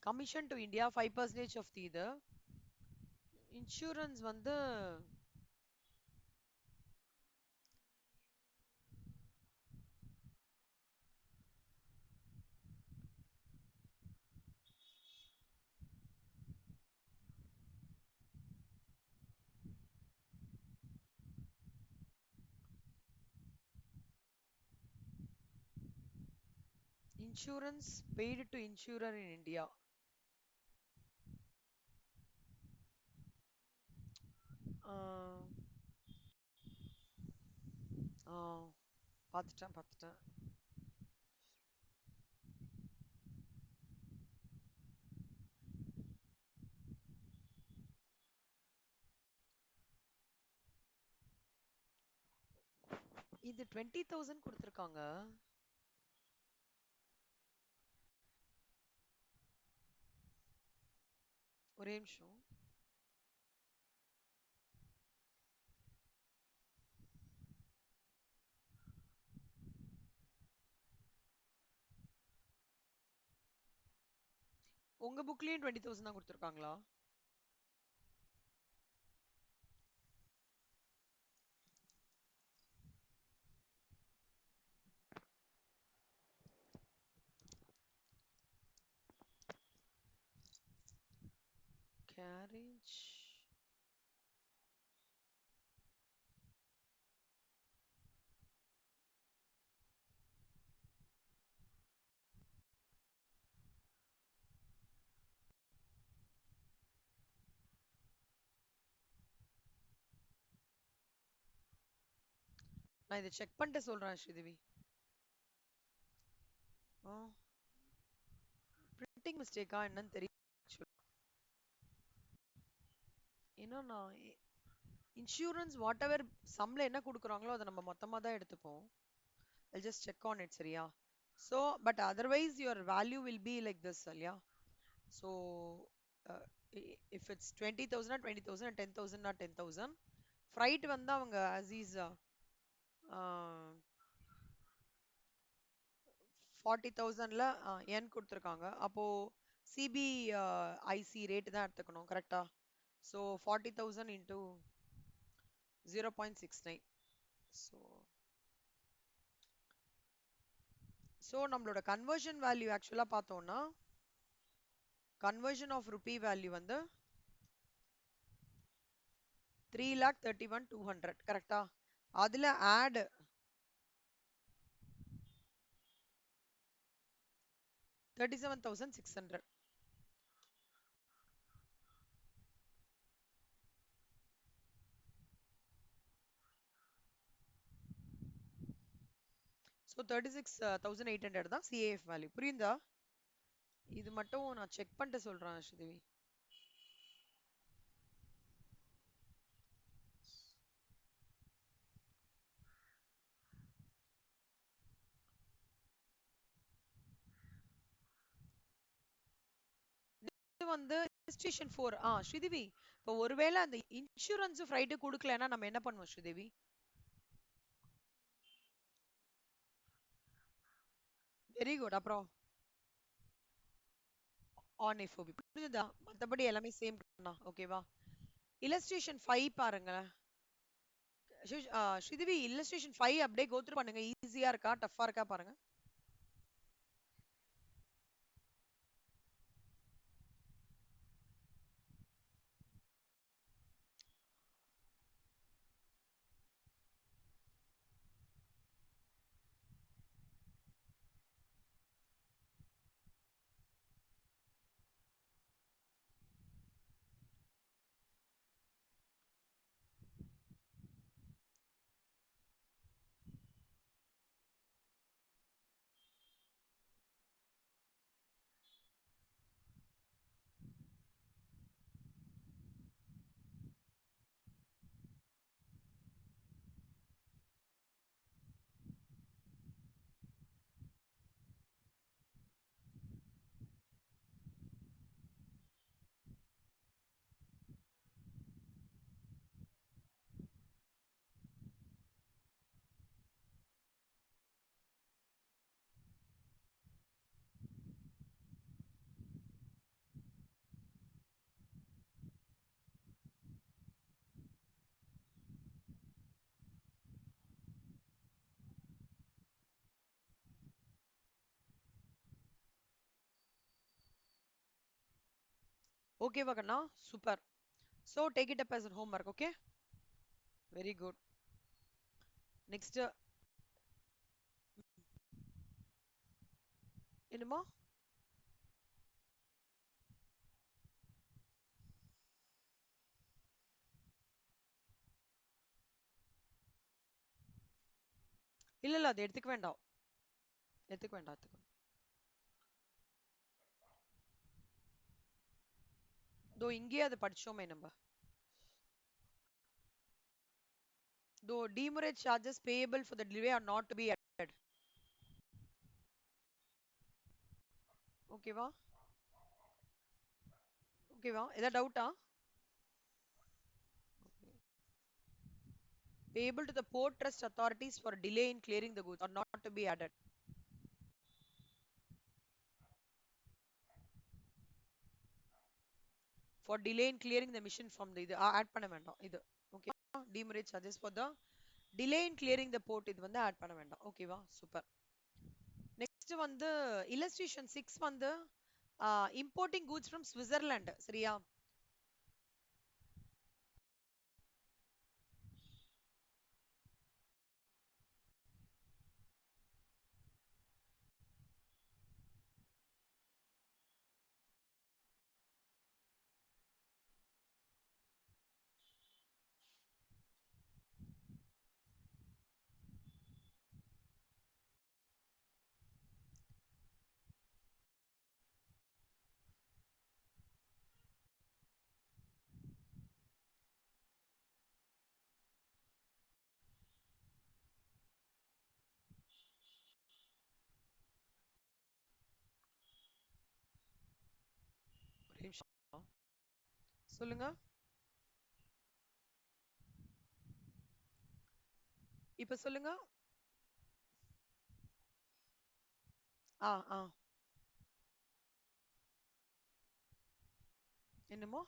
Commission to India 5% of the இது. இன்சூரன்ஸ் வந்து insurance paid to insurer in India. பார்த்துட்டேன் பார்த்துட்டேன். இது 20,000 கொடுத்துருக்காங்க. ஒரே நிமிஷம். உங்க புக்லயும் 20,000 தான் கொடுத்துருக்காங்களா? கேரேஜ் நான் இதை செக் பண்ணிட்டு சொல்றேன் ஸ்ரீதேவி. பிரிண்டிங் மிஸ்டேக்கா என்னன்னு தெரியல. ஏன்னா நான் இன்சூரன்ஸ் வாட் எவர் சம்ல என்ன கொடுக்குறாங்களோ அதை நம்ம மொத்தமா தான் எடுத்துப்போம். I'll just check on it, சரியா? So, but otherwise your value will be like this, இல்லையா? So, uh, if it's 20,000 or 20,000 and 10,000 or 10,000, freight வந்து அவங்க as is 40,000ல n கொடுத்துருக்காங்க. அப்போ CBIC ரேட் தான் எடுத்துக்கணும், கரெக்டா? So 40,000 into 0.69. ஸோ நம்மளோட கன்வர்ஷன் வேல்யூ ஆக்சுவலாக பார்த்தோம்னா கன்வர்ஷன் ஆஃப் ருபி வேல்யூ வந்து 3,31,200, கரெக்டா? அதில் ஆட் 37,600. ஸோ 36,800 தான் சிஏஎஃப் வேல்யூ. புரியுதா? இது மட்டும் நான் செக் பண்ணிட்டு சொல்றேன் ஸ்ரீதேவி. இது வந்து ரெஜிஸ்ட்ரேஷன் 4. ஸ்ரீதேவி, இப்போ ஒருவேளை அந்த இன்சூரன்ஸ் ஃப்ரைட்டு கொடுக்கலன்னா நம்ம என்ன பண்ணுவோம் ஸ்ரீதேவி? Very good. அப்புறம் ஆன் எஃப்ஓபி புரிஞ்சுதா? மற்றபடி எல்லாமே சேம் தான். ஓகேவா? இல்லஸ்ட்ரேஷன் 5 பாருங்க ஸ்ரீதேவி. இல்லஸ்ட்ரேஷன் 5 அப்படியே கோ த்ரூ பண்ணுங்க. ஈஸியா இருக்கா டஃப்பா இருக்கா பாருங்க. Okay, Vakana, super. So take it up as a homework, okay? Very good. Next, என்னமா? இல்ல இல்ல அது எடுத்துக்க வேண்டாம். எடுத்துக்க வேண்டாம், எடுத்துக்க. தோ இங்கேயே அதை படிச்சோமே நம்ம. Though demurrage charges payable for the delay are not to be added. ஓகேவா? ஓகேவா? ஏதாவது டவுட்டா? Payable to the port trust authorities for delay in clearing the goods are not to be added. For delay in clearing the mission from the இது add பண்ண வேண்டாம் இது. Okay. Demurrage charges for the delay in clearing the port இது வந்து add பண்ண வேண்டாம். ஓகேவா? Super. Next வந்து illustration 6 வந்து importing goods from Switzerland. சரியா? ஒரு நிமிஷம். சொல்லுங்க. இப்ப சொல்லுங்க. ஆ ஆ என்னமோ?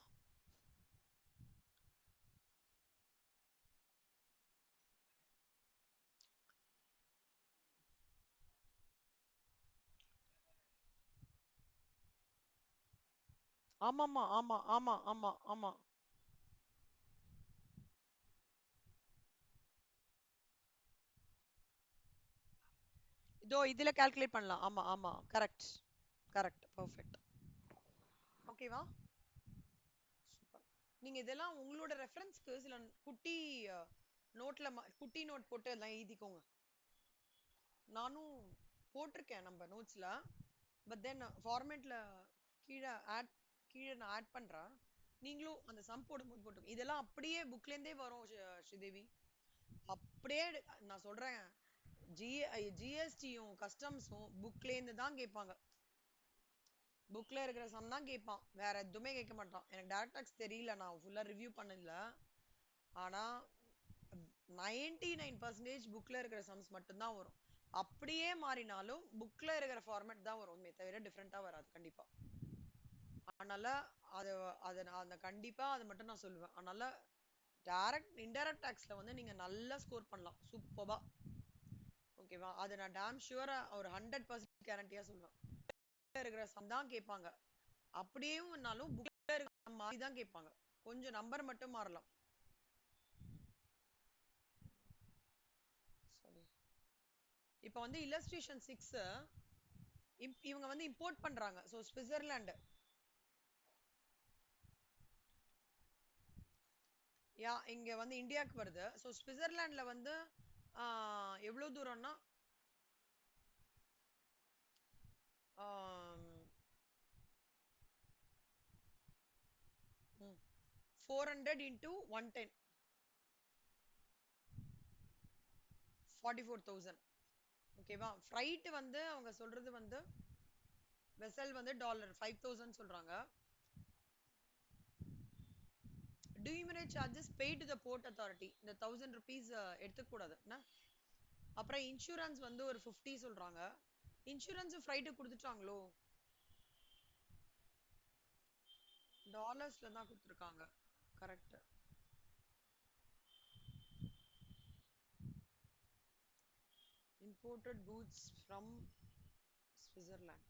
ஆமாமா ஆமா ஆமா ஆமா ஆமா. இதோ இதுல கால்குலேட் பண்ணலாம். ஆமா ஆமா கரெக்ட். Correct perfect. ஓகேவா? சூப்பர். நீங்க இதெல்லாம் உங்களோட ரெஃபரன்ஸ்க்கு சில குட்டி நோட்ல குட்டி நோட் போட்டு எல்லாம் எழுதிக்கோங்க. நானும் போட்டிருக்கேன் நம்ம நோட்ஸ்ல. பட் தென் ஃபார்மேட்ல கீழே ஆட் கீழே நான் ஆட் பண்றேன். நீங்களும் அந்த சம் போடும்போது போட்டு இதெல்லாம் அப்படியே புக்ல இருந்தே வரும் ஸ்ரீதேவி. அப்படியே நான் சொல்றேன். ஜி ஜிஎஸ்டியும் கஸ்டம்ஸும் புக்ல இருந்து தான் கேட்பாங்க. புக்ல இருக்கிற சம் தான் கேட்பான், வேற எதுவுமே கேட்க மாட்டான். எனக்கு டைரக்ட் டாக்ஸ் தெரியல, நான் ஃபுல்லா ரிவ்யூ பண்ணல. ஆனா 99% புக்ல இருக்கிற சம்ஸ் மட்டும்தான் வரும். அப்படியே மாறினாலும் புக்ல இருக்கிற ஃபார்மேட் தான் வரும், தவிர டிஃப்ரெண்டா வராது கண்டிப்பா. அதனால அது அதை நான் அந்த கண்டிப்பா அதை மட்டும் நான் சொல்லுவேன். அதனால டைரக்ட் இன்டைரக்ட் டாக்ஸ்ல வந்து நீங்க நல்லா ஸ்கோர் பண்ணலாம் சூப்பரா. ஓகேவா? அது நான் டேம் ஷூரா ஒரு 100% கேரண்டியா சொல்லுவேன். இருக்கிற சம் தான் கேட்பாங்க. அப்படியேனாலும் புக்ல இருக்கிற மாதிரி தான் கேட்பாங்க, கொஞ்சம் நம்பர் மட்டும் மாறலாம். இப்ப வந்து இல்லஸ்ட்ரேஷன் 6 இவங்க வந்து இம்போர்ட் பண்றாங்க. சோ ஸ்விட்சர்லாந்து, யா இங்க வந்து இந்தியாக்கு வருது. சோ ஸ்விட்சர்லாந்துல வந்து எவ்வளவு தூரம்னா 400 into 110 44,000. ஓகேவா? ஃப்ரைட் வந்து அவங்க சொல்றது வந்து வெசல் வந்து $5,000 சொல்றாங்க. Demurrage charges paid to the port authority, இந்த 1000 rupees எடுத்துக்க கூடாது. அப்புறம் இன்சூரன்ஸ் வந்து ஒரு 50 சொல்றாங்க. Insurance fried கொடுத்துட்டாங்களோ? டாலர்ஸ்ல தான் கொடுத்துருக்காங்க. Correct. Imported goods from Switzerland.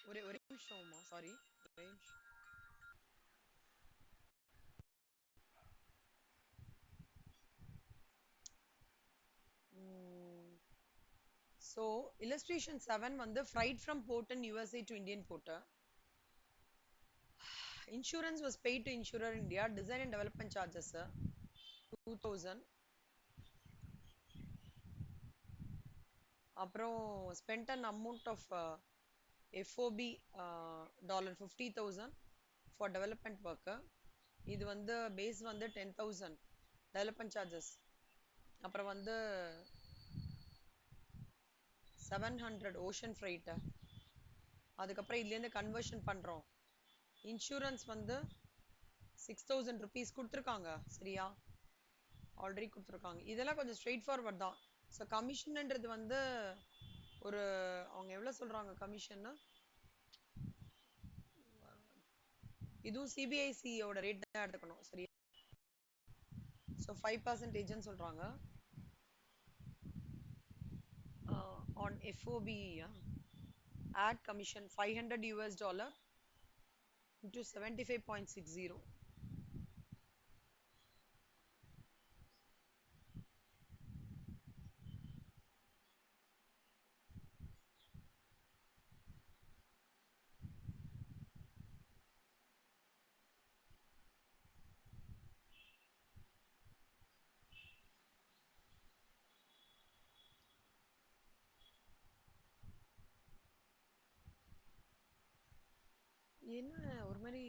ஒரே ஒரே நிமிஷம்மா, சாரி. ஒரே நிமிஷம். So illustration 7 வந்து freight from port in USA to Indian port. Insurance was paid to insurer India. Design and development charges 2000. அப்புறம் spent an amount of FOB $50,000 for development work. இது வந்து base வந்து 10,000 development charges. அப்புறம் வந்து 700 ocean fried. அதுக்கப்புறம் இதுலேருந்து conversion பண்ணுறோம். Insurance வந்து 6,000 rupees கொடுத்துருக்காங்க. சரியா, ஆல்ரெடி கொடுத்துருக்காங்க. இதெல்லாம் கொஞ்சம் ஸ்ட்ரெயிட் ஃபார்வர்ட் தான். ஸோ கமிஷன்ன்றது வந்து ஒரு அவங்க எவ்வளோ சொல்கிறாங்க கமிஷன்னு, இதுவும் சிபிஐசியோட ரேட் தான் எடுத்துக்கணும். சரியா, ஸோ 5% சொல்கிறாங்க on FOB. Ad commission $500 into 75.60. என்ன ஒரு மாதிரி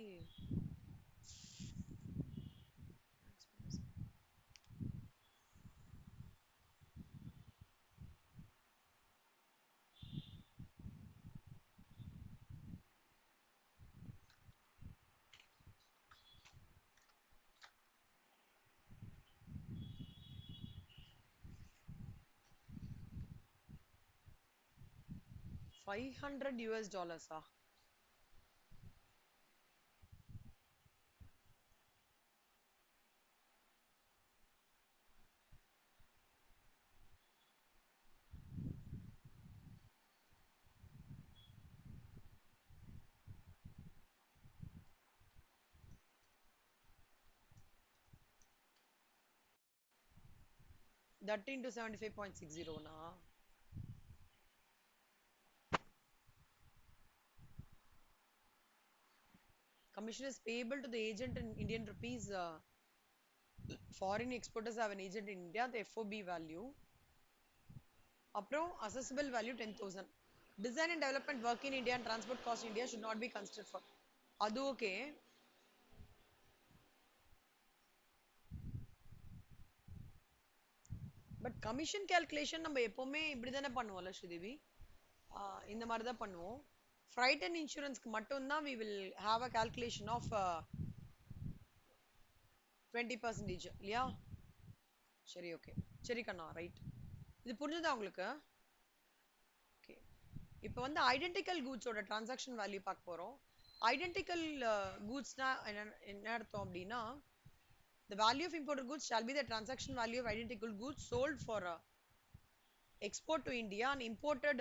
500 US dollars. That into 75.60 na. Commission is payable to the agent in Indian rupees. Foreign exporters have an agent in India. The FOB value. அப்புறம் accessible value 10,000. Design and development work in India and transport cost in India should not be considered for. அது okay. But commission calculation நம்ம எப்பவுமே இப்படி தானே பண்ணுவோம்ல ஸ்ரீதேவி, இந்த மாதிரி தான் பண்ணுவோம். ஃப்ரைட் அண்ட் இன்சூரன்ஸ்க்கு மட்டும்தான் we will have a calculation of 20% இல்லையா? சரி, ஓகே. சரி கண்ணா, ரைட். இது புரிஞ்சுதா உங்களுக்கு? ஓகே. இப்போ வந்து ஐடென்டிக்கல் கூட்ஸோட டிரான்சாக்ஷன் வேல்யூ பார்க்க போறோம். ஐடென்டிக்கல் கூட்ஸ்னா என்ன அர்த்தம் அப்படின்னா, the value of imported goods shall be the transaction value of identical goods sold for export to India and imported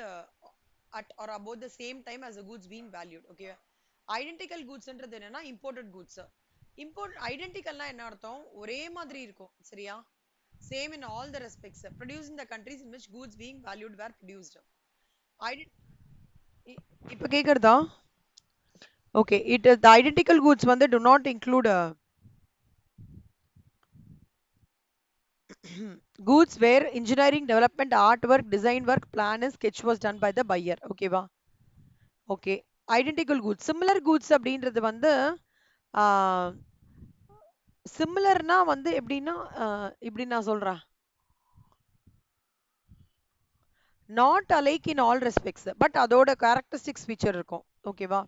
at or about the same time as the goods being valued. Okay, identical goods ன்றது என்னன்னா imported goods. import identicalனா என்ன அர்த்தம்? ஒரே மாதிரி இருக்கும். சரியா, same in all the respects, produced in the countries in which goods being valued were produced. இப்ப கேக்குறதா? Okay, the identical goods வந்து do not include goods where engineering, development, artwork, design work, plan and sketch was done by the buyer. Okay வா? Okay. Identical goods, similar goods அப்படின்றது வந்து சிமிலர்னா வந்து எப்படின்னா இப்படி நான் சொல்றேன், not alike in all respects, but அதோட கேரக்டரிஸ்டிக்ஸ் ஃபீச்சர் இருக்கும். ஓகேவா?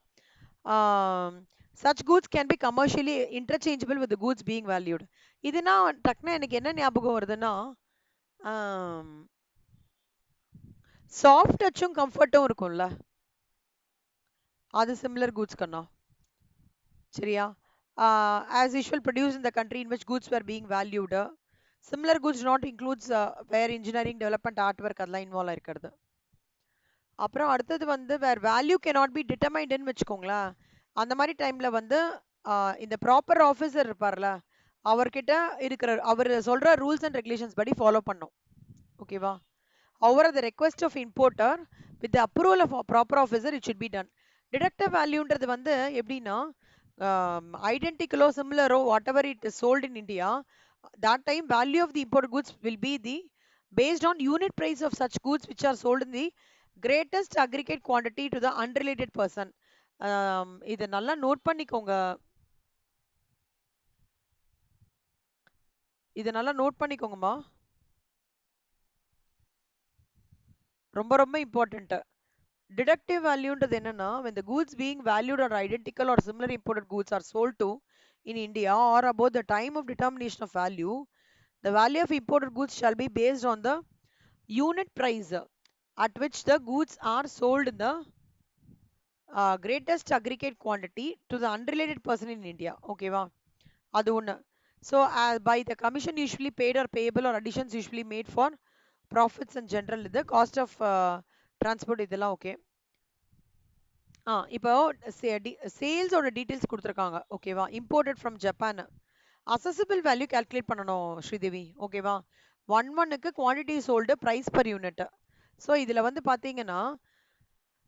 such goods can be commercially interchangeable with the goods being valued. இதுனா டக்குனா எனக்கு என்ன ஞாபகம் வருதுன்னா, சாஃப்ட் டச்சும் கம்ஃபர்ட்டும் இருக்கும்ல, அது சிமிலர் கூட்ஸ் கண்ணா. சரியா? as usual produced in the country in which goods were being valued. Similar goods not includes where engineering, development, artwork அதெல்லாம் involve இருக்கிறது. அப்புறம் அடுத்தது வந்து வேர் வேல்யூ cannot be determinedன்னு வச்சுக்கோங்களேன். அந்த மாதிரி டைம்ல வந்து இந்த ப்ராப்பர் ஆஃபீஸர் இருப்பார்ல, அவர்கிட்ட இருக்கிற அவர் சொல்ற ரூல்ஸ் அண்ட் ரெகுலேஷன்ஸ் படி ஃபாலோ பண்ணும். ஓகேவா? However, the request of importer with the approval of a proper officer, it should be done. Deductive valueன்றது வந்து எப்படின்னா ஐடென்டிக்கலோ சிமிலரோ whatever it is sold in India, that time value of the imported goods will be the based on unit price of such goods which are sold in the greatest aggregate quantity to the unrelated person. இதை நல்லா note பண்ணிக்கோங்க. இதை நல்லா note பண்ணிக்கோங்கம்மா. ரொம்ப ரொம்ப important. Deductive valueன்றது என்னன்னா, when the goods being valued or identical or similar imported goods are sold to in India or about the time of determination of value, the value of imported goods shall be based on the unit price at which the goods are sold in the greatest aggregate quantity to the unrelated person in India. Okay va? அது ஒண்ணு. So by the commission usually paid or payable or additions usually made for profits in general, the cost of transport இதெல்லாம் okay. இப்போ சேல்ஸோட details கொடுத்துருக்காங்க. ஓகேவா? Imported from Japan. Assessable value calculate பண்ணணும் ஸ்ரீதேவி. ஓகேவா? 1:1க்கு quantity sold price per unit. So இதில் வந்து பார்த்தீங்கன்னா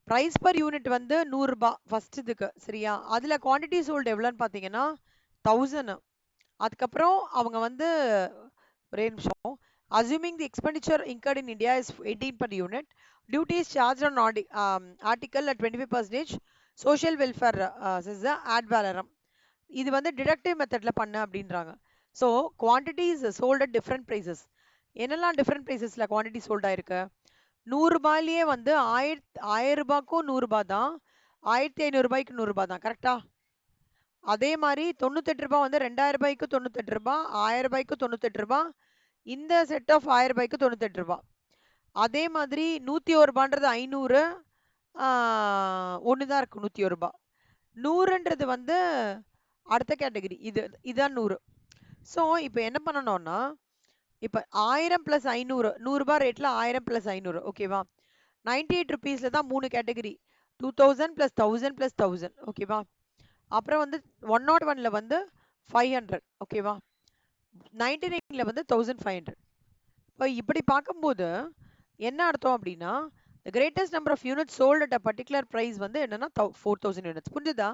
பிரைஸ் பர் யூனிட் வந்து 100 ரூபாய் ஃபர்ஸ்ட் இதுக்கு. சரியா? அதில் குவான்டிட்டி சோல்டு எவ்வளோன்னு பார்த்தீங்கன்னா 1000. அதுக்கப்புறம் அவங்க வந்து ஒரே நிமிஷம். Assuming the expenditure incurred in India is 18 per unit, duty is charged on article at 25%. Social welfare is the ad valorem. இது வந்து டிடக்டிவ் மெத்தட்ல பண்ண அப்படின்றாங்க. So quantities sold at different prices. என்னெல்லாம் டிஃப்ரெண்ட் ப்ரைசஸ்ல குவான்டிட்டி சோல்ட் ஆயிருக்கு? 100 ரூபாயிலேயே வந்து 1000 ரூபாய்க்கும் 100 ரூபாய் தான், 1500 ரூபாய்க்கு 100 ரூபாய் தான். கரெக்டா? அதே மாதிரி 98 ரூபாய் வந்து 2000 ரூபாய்க்கு 98 ரூபாய், 1000 ரூபாய்க்கு 98 ரூபாய், இந்த செட் ஆஃப் 1000 ரூபாய்க்கு 98 ரூபாய். அதே மாதிரி 101 ரூபான்றது 500 ஒன்று தான் இருக்கு 101 ரூபாய். 100ன்றது வந்து அடுத்த கேட்டகரி. இதான் 100. ஸோ இப்போ என்ன பண்ணணும்னா, இப்போ 1000 + 500 100 ரூபாய் ரேட்ல 1000 + 500. ஓகேவா? 98 ருபீஸ்ல தான் 3 கேட்டகரி. 2000 + 1000 + 1000. ஓகேவா? அப்புறம் வந்து 101ல வந்து 500. ஓகேவா? 99ல வந்து 1500. இப்போ இப்படி பார்க்கும்போது என்ன அர்த்தம் அப்படின்னா, the greatest number of units sold at a particular price வந்து என்னன்னா 4000 units. புரிஞ்சுதா?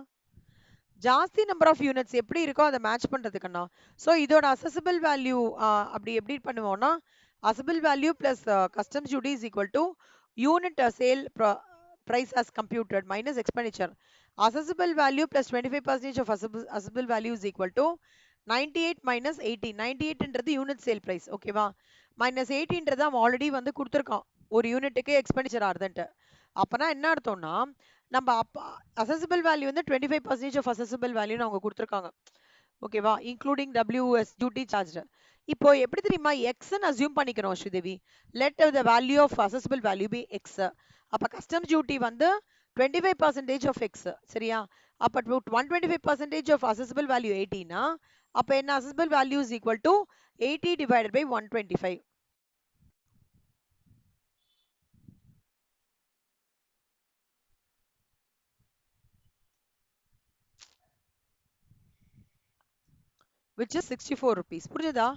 ஜாஸ்தி நம்பர் ஆஃப் யூனிட்ஸ் எப்படி இருக்கோ அதை மேட்ச் பண்றதுக்குன்னா, ஸோ இதோட அசசிபிள் வேல்யூ அப்படி எப்படி பண்ணுவோம்னா, assessable value plus customs duty is equal to unit sale price as computed minus expenditure. Accessible value plus 25% of accessible value is equal to 98 minus 18. 98ன்றது unit sale price. ஓகேவா? Minus 18ன்றது அவன் already வந்து கொடுத்துருக்கான் ஒரு யூனிட்டுக்கு எக்ஸ்பெண்டிச்சர் ஆகுதுன்ட்டு. அப்பனா என்ன அர்த்தம்னா, நம்ம அசசிபிள் வேல்யூ வந்து 25% ஆஃப் அசசிபிள் வேல்யூன்னு அவங்க கொடுத்துருக்காங்க. ஓகேவா? Including WS duty charge. இப்போ எப்படி தெரியுமா எக்ஸ்ன்னு அசியூம் பண்ணிக்கிறோம் Sridevi. Let the value of assessable value be X. அப்ப கஸ்டம்ஸ் டியூட்டி வந்து 25% ஆஃப் எக்ஸ். சரியா? அப்ப 125% ஆஃப் அசசிபிள் வேல்யூ 80னா, அப்ப என்ன assessable value is equal to 80 divided by 125. which is 64 rupees. புரியுதா?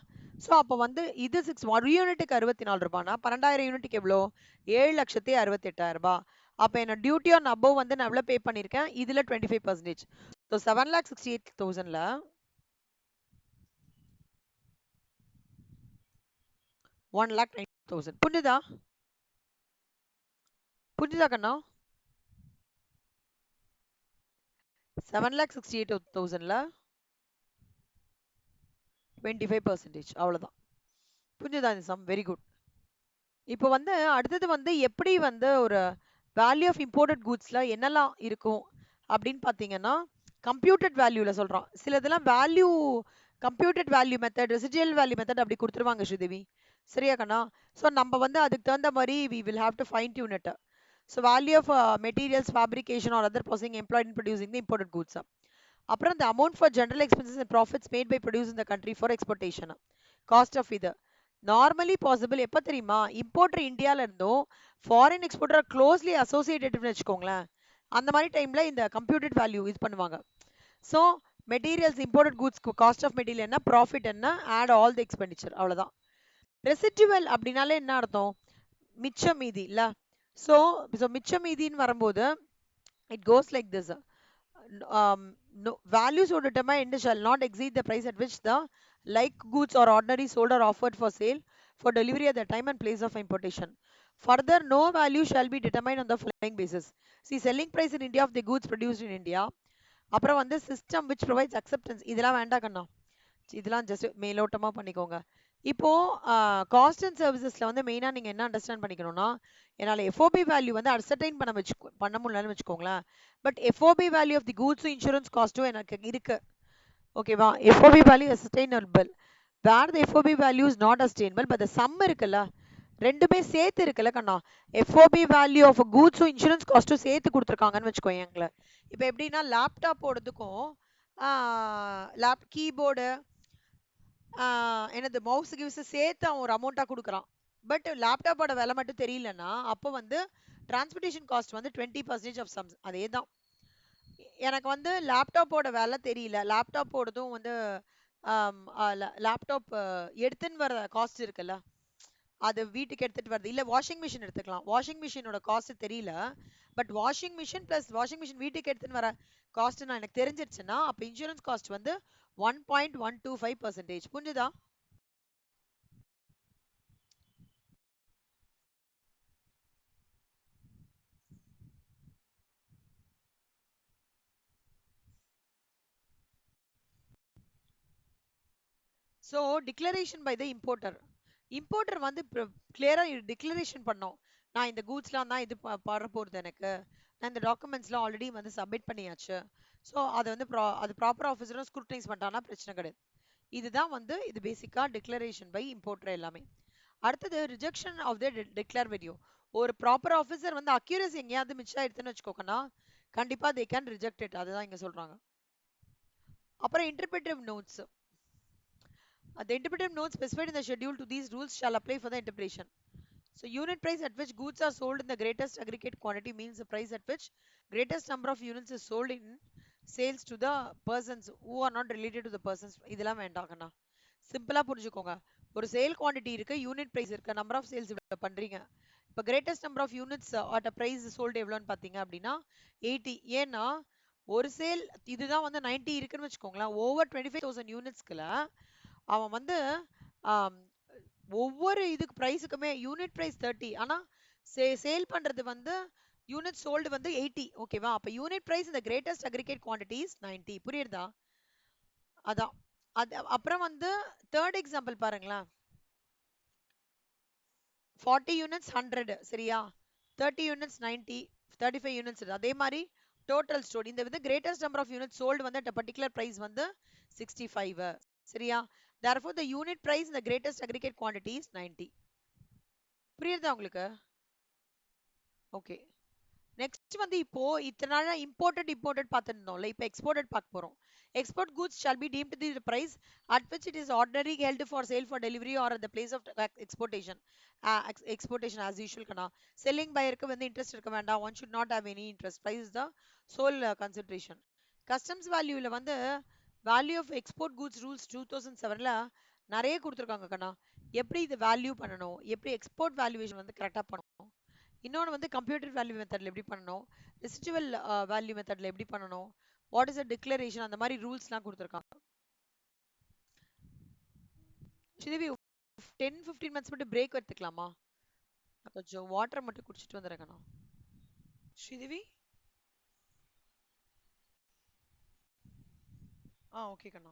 ஸோ அப்போ வந்து இது ஒரு யூனிட்டுக்கு 64 ரூபானா 12000 யூனிட்டுக்கு எவ்வளோ? 7,68,000 ரூபாய். அப்போ என்ன டியூட்டி ஆன் அபவ் வந்து நான் எவ்வளோ பே பண்ணியிருக்கேன்? இதில் 25%. ஸோ 7,68,000ல 1,90,000. புரிஞ்சுதா? புரிஞ்சுதா கண்ணா? 7,68,000ல 25%. அவ்வளோதான். புரிஞ்சுதா நிசம்? Very good. இப்போ வந்து அடுத்தது வந்து எப்படி வந்து ஒரு வேல்யூ ஆஃப் இம்போர்ட்டட் கூட்ஸ்ல என்னெல்லாம் இருக்கும் அப்படின்னு பார்த்தீங்கன்னா, கம்ப்யூட்டட் வேல்யூல சொல்றோம். சிலதெல்லாம் value computed value method, residual value method அப்படி கொடுத்துருவாங்க ஸ்ரீதேவி. சரியா கண்ணா? ஸோ நம்ம வந்து அதுக்கு தகுந்த மாதிரி we will have to fine tune it. So value of materials, fabrication or other processing employed in producing the imported goods. அப்புறம் the amount for general expenses and profits made by producing the country for exportation. Cost of இது normally possible எப்ப தெரியுமா? Importer இந்தியால இருந்தும் foreign exporter closely அசோசியேட்டட்னு வச்சுக்கோங்களேன். அந்த மாதிரி டைம்ல இந்த கம்ப்யூட்டட் வேல்யூ இது பண்ணுவாங்க. ஸோ மெட்டீரியல்ஸ் இம்போர்ட்டட் குட்ஸ்க்கு காஸ்ட் ஆஃப் மெட்டீரியல் என்ன, ப்ராஃபிட் என்ன, ஆட் ஆல் தி எக்ஸ்பெண்டிச்சர், அவ்வளவுதான். ரெசிடுவல் அப்படின்னாலே என்ன அர்த்தம்? மிச்ச மீதி இல்ல. ஸோ ஸோ மிச்ச மீதின்னு வரும்போது it goes like this. No, values or determined shall not exceed the price at which the like goods or ordinary sold or offered for sale for delivery at the time and place of importation. Further, no value shall be determined on the following basis. See, selling price in India of the goods produced in India. அப்புறம் வந்து system which provides acceptance. இதெல்லாம் வேண்டாம் கண்ணா. இதெல்லாம் just மேலோட்டமா பண்ணிக்கோங்க. இப்போ cost and சர்வீசஸ்ல வந்து மெயினா நீங்க என்ன அண்டர்ஸ்டாண்ட் பண்ணிக்கணும்னா, என்னால எஃப்ஓபி வேல்யூ வந்து அசர்டைன் பண்ண முடியலன்னு வச்சுக்கோங்களேன். But FOB value of the கூட்ஸும் இன்சூரன்ஸ் காஸ்ட்டும் எனக்கு இருக்கு. ஓகேவா? FOB value sustainable. Where the FOB value is not sustainable but the sum இருக்குல்ல, ரெண்டுமே சேர்த்து இருக்குல்ல கண்ணா. எஃப்ஓபி வேல்யூ ஆஃப் கூட்ஸும் இன்சூரன்ஸ் காஸ்ட்டும் சேர்த்து கொடுத்துருக்காங்கன்னு வச்சுக்கோங்க எங்களை. இப்போ எப்படின்னா லேப்டாப் ஓடுறதுக்கும் லேப் கீபோர்டு என்னது மவுஸ் கிவ்ஸ் சேர்த்து அவன் ஒரு அமௌண்ட்டாக கொடுக்குறான். பட் லேப்டாப்போட விலை மட்டும் தெரியலன்னா அப்போ வந்து டிரான்ஸ்போர்ட்டேஷன் காஸ்ட் வந்து 20% ஆஃப் சம்ஸ். அதே தான். எனக்கு வந்து லேப்டாப்போட விலை தெரியல, லேப்டாப்போடதும் வந்து லேப்டாப் எடுத்துன்னு வர காஸ்ட் இருக்குல்ல, அது வீட்டுக்கு எடுத்துட்டு வருது. இல்லை வாஷிங் மிஷின் எடுத்துக்கலாம், வாஷிங் மிஷினோட காஸ்ட் தெரியல. But washing machine plus washing machine வீட்டுக்கு எடுத்துன்னு வர காஸ்ட் நான் எனக்கு தெரிஞ்சிருச்சுன்னா அப்போ இன்சூரன்ஸ் காஸ்ட் வந்து 1.125%. புரிஞ்சுதா? So declaration by the importer. Importer வந்து கிளியராக டிக்ளரேஷன் பண்ணோம். நான் இந்த கூட்ஸ்லாம் தான் இது பட போகிறது, எனக்கு நான் இந்த டாக்குமெண்ட்ஸ்லாம் ஆல்ரெடி வந்து சப்மிட் பண்ணியாச்சு. ஸோ அதை வந்து அது ப்ராப்பர் ஆஃபீஸரும் ஸ்க்ரூட்டனைஸ் பண்ணிட்டானா பிரச்சனை கிடையாது. இதுதான் வந்து இது பேசிக்காக டிக்ளரேஷன் பை இம்போர்ட்டர் எல்லாமே. அடுத்தது rejection of the declare value. ஒரு ப்ராப்பர் ஆஃபீஸர் வந்து அக்யூரசி எங்கேயாவது மிச்சம் ஆயிடுதுன்னு வச்சுக்கோக்கண்ணா, கண்டிப்பாக தே கேன் ரிஜெக்ட் இட். அதுதான் இங்கே சொல்கிறாங்க. அப்புறம் interpretive notes. The interpretive notes specified in the schedule to these rules shall apply for the interpretation. So unit price at which goods are sold in the greatest aggregate quantity means the price at which greatest number of units is sold in sales to the persons who are not related to the persons. இதெல்லாம் வேண்டாங்கண்ணா, சிம்பிளா புரிஞ்சுக்கோங்க. ஒரு sale quantity இருக்கு, unit price இருக்கு, number of sales பண்றீங்க. இப்போ greatest number of units at a price sold எவ்வளோன்னு பார்த்தீங்க அப்படின்னா 80. ஏன்னா ஒரு சேல் இதுதான் வந்து 90 இருக்குன்னு வச்சுக்கோங்களேன். ஓவர் 25,000 யூனிட்ஸ்க்குல அவன் வந்து ஒவ்வொரு இதுக்கு ப்ரைஸுக்குமே யூனிட் ப்ரைஸ் 30, ஆனா சேல் பண்றது வந்து யூனிட் சோல்டு வந்து 80. ஓகேவா? அப்ப யூனிட் பிரைஸ் இந்த கிரேட்டஸ்ட் அக்ரிகேட் குவான்டிட்டிஸ் 90. புரியுதா? அதான். அது அப்புறம் வந்து தேர்ட் எக்ஸாம்பிள் பாருங்களேன். 40 யூனிட்ஸ் 100, சரியா? 30 யூனிட்ஸ் 90, 35 யூனிட்ஸ். அதே மாதிரி டோட்டல் ஸ்டோர் இந்த வந்து greatest number of unit sold வந்து அட் பர்டிகுலர் பிரைஸ் வந்து 65, சரியா? therefore the unit price in the greatest aggregate quantity is 90. புரியுதா உங்களுக்கு? ஓகே. நெக்ஸ்ட் வந்து இப்போ இத்தனை நாளா இம்போர்ட்டட் பார்த்துருந்தோம்ல, இப்போ எக்ஸ்போர்ட்டட் பார்க்க போறோம். Export goods shall be deemed to be the price at which it is ordinarily held for sale for delivery or at the place of exportation. Exportation as usual Kanna. Selling பையருக்கு வந்து interest இருக்க வேண்டாம். One should not have any interest. Price is the sole consideration. Customs வேல்யூல வந்து value of export goods rules 2007ல நிறைய கொடுத்துருக்காங்க கண்ணா. எப்படி இது வேல்யூ பண்ணணும், எப்படி எக்ஸ்போர்ட் வேல்யூவேஷன் வந்து கரெக்டாக பண்ணணும், இன்னொன்று வந்து கம்ப்யூட்டர் வேல்யூ மெத்தட்ல எப்படி பண்ணணும், ரெசிடுவல் வேல்யூ மெத்தட்ல எப்படி பண்ணணும், வாட் இஸ் அ டிக்ளரேஷன், அந்த மாதிரி ரூல்ஸ்லாம் கொடுத்துருக்காங்க. ஸ்ரீதேவி 10-15 மினிட்ஸ் மட்டும் பிரேக் எடுத்துக்கலாமா? கொஞ்சம் வாட்டர் மட்டும் குடிச்சிட்டு வந்துடுறேங்கண்ணா. ஸ்ரீதேவி ஓகே கண்ணா.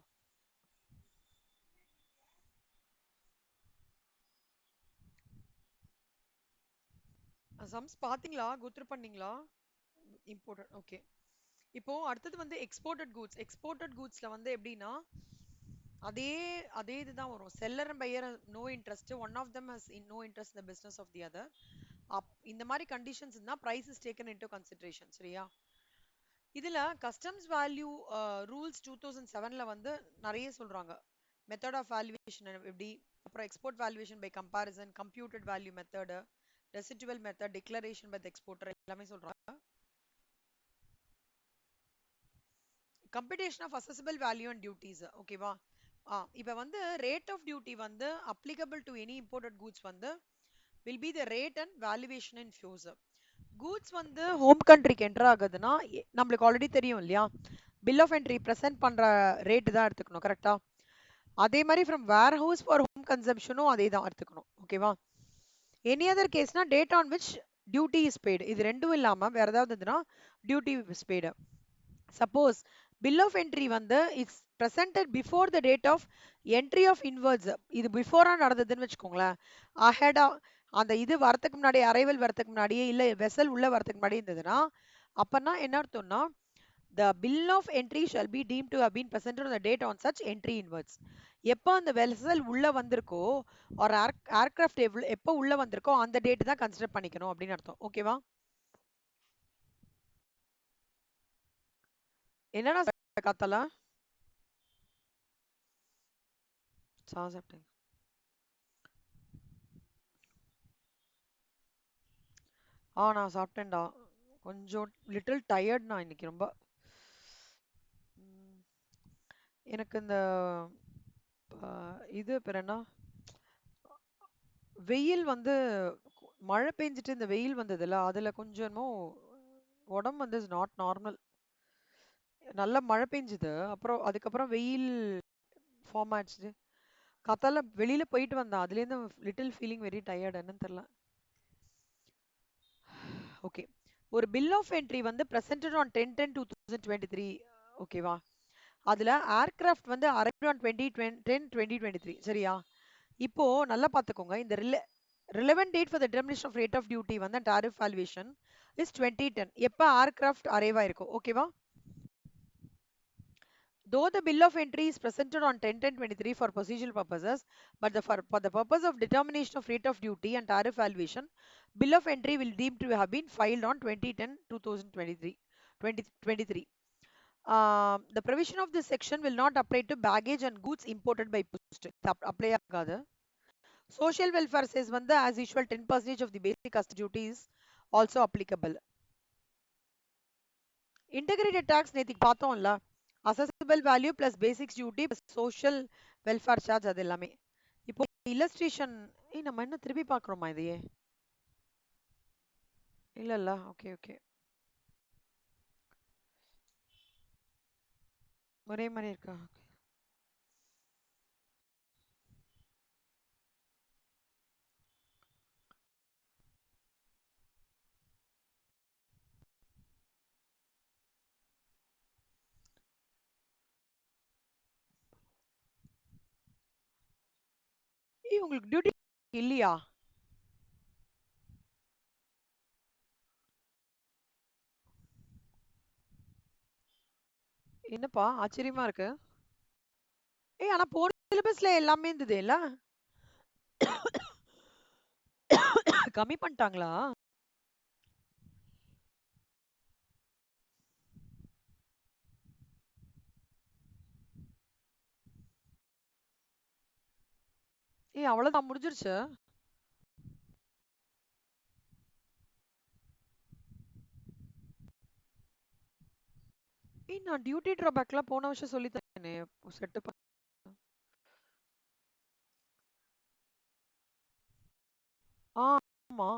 சம்ஸ் பாத்தீங்களா? குத்ரு பண்ணீங்களா? இம்போர்ட்டட். ஓகே. இப்போ அடுத்தது வந்து எக்ஸ்போர்ட்டட் கூட்ஸ். எக்ஸ்போர்ட்டட் கூட்ஸ்ல வந்து எப்படின்னா அதே அதே இதுதான் வரும். Seller and buyer no interest, one of them has no interest in the business of the other. இந்த மாதிரி கண்டிஷன்ஸ் இருந்தா price is taken into consideration, சரியா? இதுல கஸ்டம்ஸ் வேல்யூ ரூல்ஸ் 2007ல வந்து நிறைய சொல்றாங்க. மெத்தட் ஆஃப் வேல்யூவேஷன் எப்படி அப்புறம் export valuation by comparison, computed value method, residual method, declaration by exporter எல்லாமே சொல்றாங்க. Computation of assessable value and duties. ஓகேவா? இப்போ வந்து ரேட் ஆஃப் டியூட்டி வந்து applicable to any imported goods வந்து will be the rate and valuation in future. Goods வந்து home கண்ட்ரிக்கு enter ஆகுதுன்னா நம்மளுக்கு ஆல்ரெடி தெரியும் இல்லையா, பில் ஆஃப் என்ட்ரி ப்ரெசென்ட் பண்ற ரேட்டு தான் எடுத்துக்கணும். கரெக்டா? அதே மாதிரி from warehouse for home கன்சம்ஷனும் அதே தான் எடுத்துக்கணும். ஓகேவா? எனி அதர் கேஸ்னா date on which duty is paid, இது ரெண்டும் இல்லாம வேற ஏதாவது இருந்ததுன்னா duty is paid. Suppose bill of entry வந்து it's presented before the date of entry of inwards, இது பிஃபோரா நடந்ததுன்னு வச்சுக்கோங்களேன், அஹெடா அந்த இது வரத்துக்கு முன்னாடி, அரைவல் வரத்துக்கு முன்னாடியே இல்ல வெசல் உள்ள வரத்துக்கு முன்னாடி இருந்ததுன்னா அப்பனா என்ன அர்த்தம்னா the bill of entry shall be deemed to have been presented on the date on such entry inwards. எப்போ அந்த வெசல் உள்ள வந்திருக்கோ ஒரு ஏர்கிராஃப்ட் எப்போ உள்ள வந்திருக்கோ அந்த டேட் தான் கன்சிடர் பண்ணிக்கணும் அப்படின்னு அர்த்தம். ஓகேவா? என்னடா காத்தலா சாப்பிட்டேன். நான் சாப்பிட்டேன்டா. கொஞ்சம் லிட்டில் டயர்ட் நான் இன்னைக்கு ரொம்ப. எனக்கு இந்த இது பேர் என்ன, வெயில் வந்து மழை பெஞ்சிட்டு இந்த வெயில் வந்ததுல அதுல கொஞ்சம் உடம்பு வந்து இஸ் நாட் நார்மல். நல்லா மழை பெஞ்சுது, அப்புறம் அதுக்கப்புறம் வெயில் ஃபார்ம் ஆயிடுச்சு. காத்தால வெளியில போயிட்டு வந்தேன், அதுலேருந்து லிட்டில் ஃபீலிங் வெரி டயர்ட், என்னன்னு தெரியல. ஓகே, ஒரு பில் ஆஃப் என்ட்ரி வந்து பிரசன்டட் ஆன் 10/10/2023. ஓகேவா? அதுல ஏர்கிராஃப்ட் வந்து அரைவ்ட் ஆன் 20/10/2023. சரியா? இப்போ நல்லா பார்த்துக்கோங்க, இந்த relevant date for the determination of rate of duty வந்து tariff valuation is 2010. எப்ப ஏர்கிராஃப்ட் அரைவ் ஆயிருக்கும். ஓகேவா? Though the bill of entry is presented on 10/10/23 for procedural purposes, but for the purpose of determination of rate of duty and tariff valuation, bill of entry will deemed to have been filed on 2010/2023. 2023. The provision of this section will not apply to baggage and goods imported by post. Apply ஆகாது. Social welfare says வந்து as usual 10% of the basic custom duty is also applicable. Integrated tax நேத்திக்கு பார்த்தோம்ல, assessable value plus basics duty social welfare charge அது எல்லாமே. இப்போ illustration நம்ம என்ன திருப்பி பார்க்குறோமா இதையே? இல்ல. ஓகே ஓகே, ஒரே மாதிரி இருக்கா? உங்களுக்கு டியூட்டி இல்லையா? என்னப்பா ஆச்சரியமா இருக்கு. ஆனா போன சிலபஸ்ல எல்லாமே இருந்தது இல்ல, கம்மி பண்ணிட்டாங்களா? அவ்வளவுதான் முடிஞ்சிருச்சு. நான் டியூட்டி டிராபேக்லாம் போன வருஷம் சொல்லி தரேனே செட்டு. ஆமா,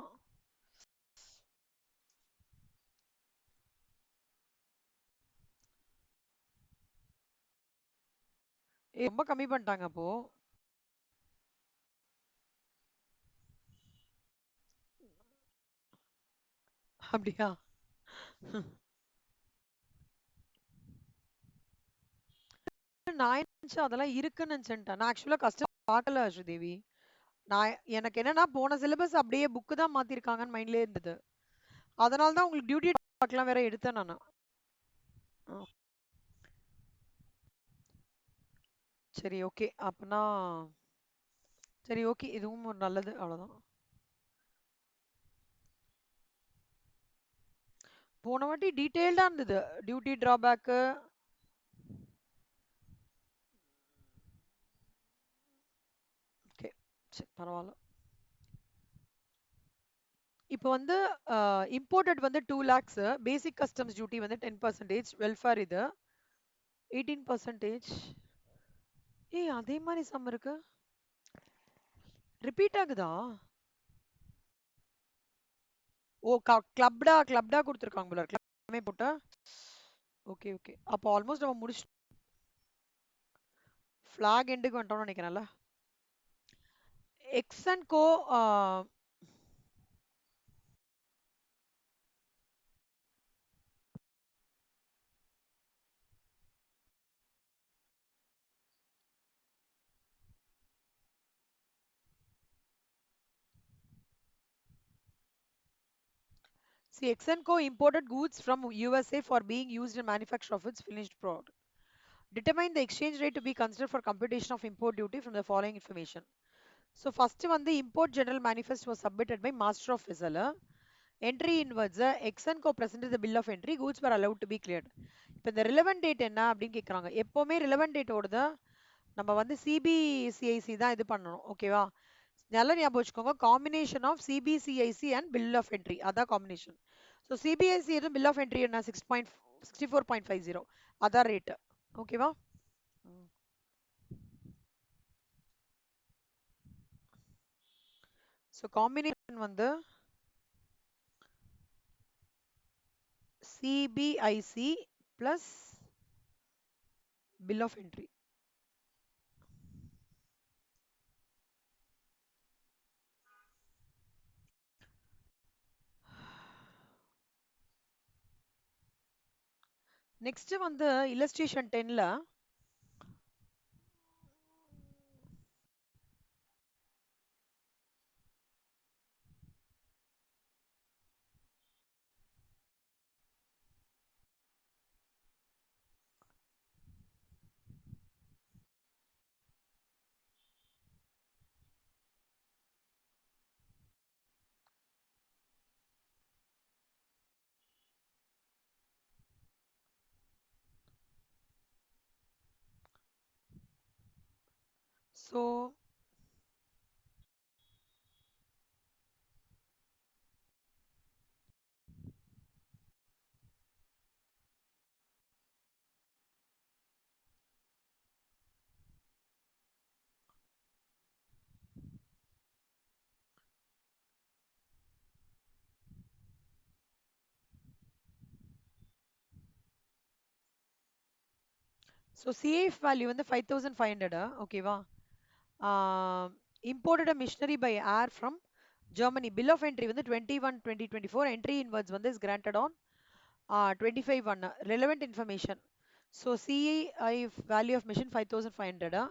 ரொம்ப கம்மி பண்ணிட்டாங்க அப்போ. அப்படியா? நான் நினைச்சேன் அதெல்லாம் இருக்குன்னு நினைச்சேன். நான் ஆக்சுவலா கஷ்டம் பார்க்கல ஸ்ரீதேவி. நான் எனக்கு என்னன்னா போன சிலபஸ் அப்படியே புக்கு தான் மாத்திருக்காங்கன்னு மைண்ட்லயே இருந்தது. அதனால தான் உங்களுக்கு டியூட்டி பார்க்கலாம் வேற எடுத்தேன் நான். சரி ஓகே, அப்பனா சரி ஓகே, இதுவும் ஒரு நல்லது, அவ்வளவுதான். போன வாட்டி டீடைல்டா இருந்தது டியூட்டி டிராபேக்கு. ஓகே. சரி பரவாயில்ல. இப்போ வந்து இம்போர்ட்டட் வந்து 2 lakhs, பேசிக் கஸ்டம்ஸ் டியூட்டி வந்து 10%, வெல்ஃபேர் இது 18%. ஏய் அதே மாதிரி சம் இருக்கு. ரிப்பீட் ஆகுதா? ஓ கிளப்டா கிளப்டா கொடுத்துருக்காங்க போல இருக்கு. எல்லாமே போட்டா ஓகே ஓகே. அப்போ ஆல்மோஸ்ட் நம்ம முடிச்சு ஃபிளாக் எண்டுக்கு வந்துட்டோம்னு நினைக்கிறேன்ல. X and co. See, X and Co imported goods from USA for being used in manufacture of its finished product. Determine the exchange rate to be considered for computation of import duty from the following information. So first one, the import general manifest was submitted by master of vessel. Entry inwards, X and Co presented the bill of entry. Goods were allowed to be cleared. இப்போ இந்த relevant date என்ன அப்படின்னு கேட்குறாங்க. எப்போவுமே relevant டேட்டோட தான் நம்ம வந்து சிபிசிஐசி தான் இது பண்ணணும். ஓகேவா? நல்லா ஞாபகம் வச்சுக்கோங்க. Combination of CBCIC and bill of entry, அதான் காம்பினேஷன். ஸோ சிபிஎஸ்சி எதுவும் பில் ஆஃப் என்ட்ரி என்ன 64.50, அதான் ரேட்டு. ஓகேவா? ஸோ காம்பினேஷன் வந்து CBIC plus bill of entry. Next வந்து இல்லஸ்ட்ரேஷன் 10ல ஸோ சிஏஎஃப் வேல்யூ வந்து 5500. ஓகேவா? Imported machinery by air from Germany. Bill of entry வந்து 21/2024. என்ட்ரி இன்வர்ட்ஸ் வந்து is granted on 25/1. Relevant information. So CI value of machine 5500.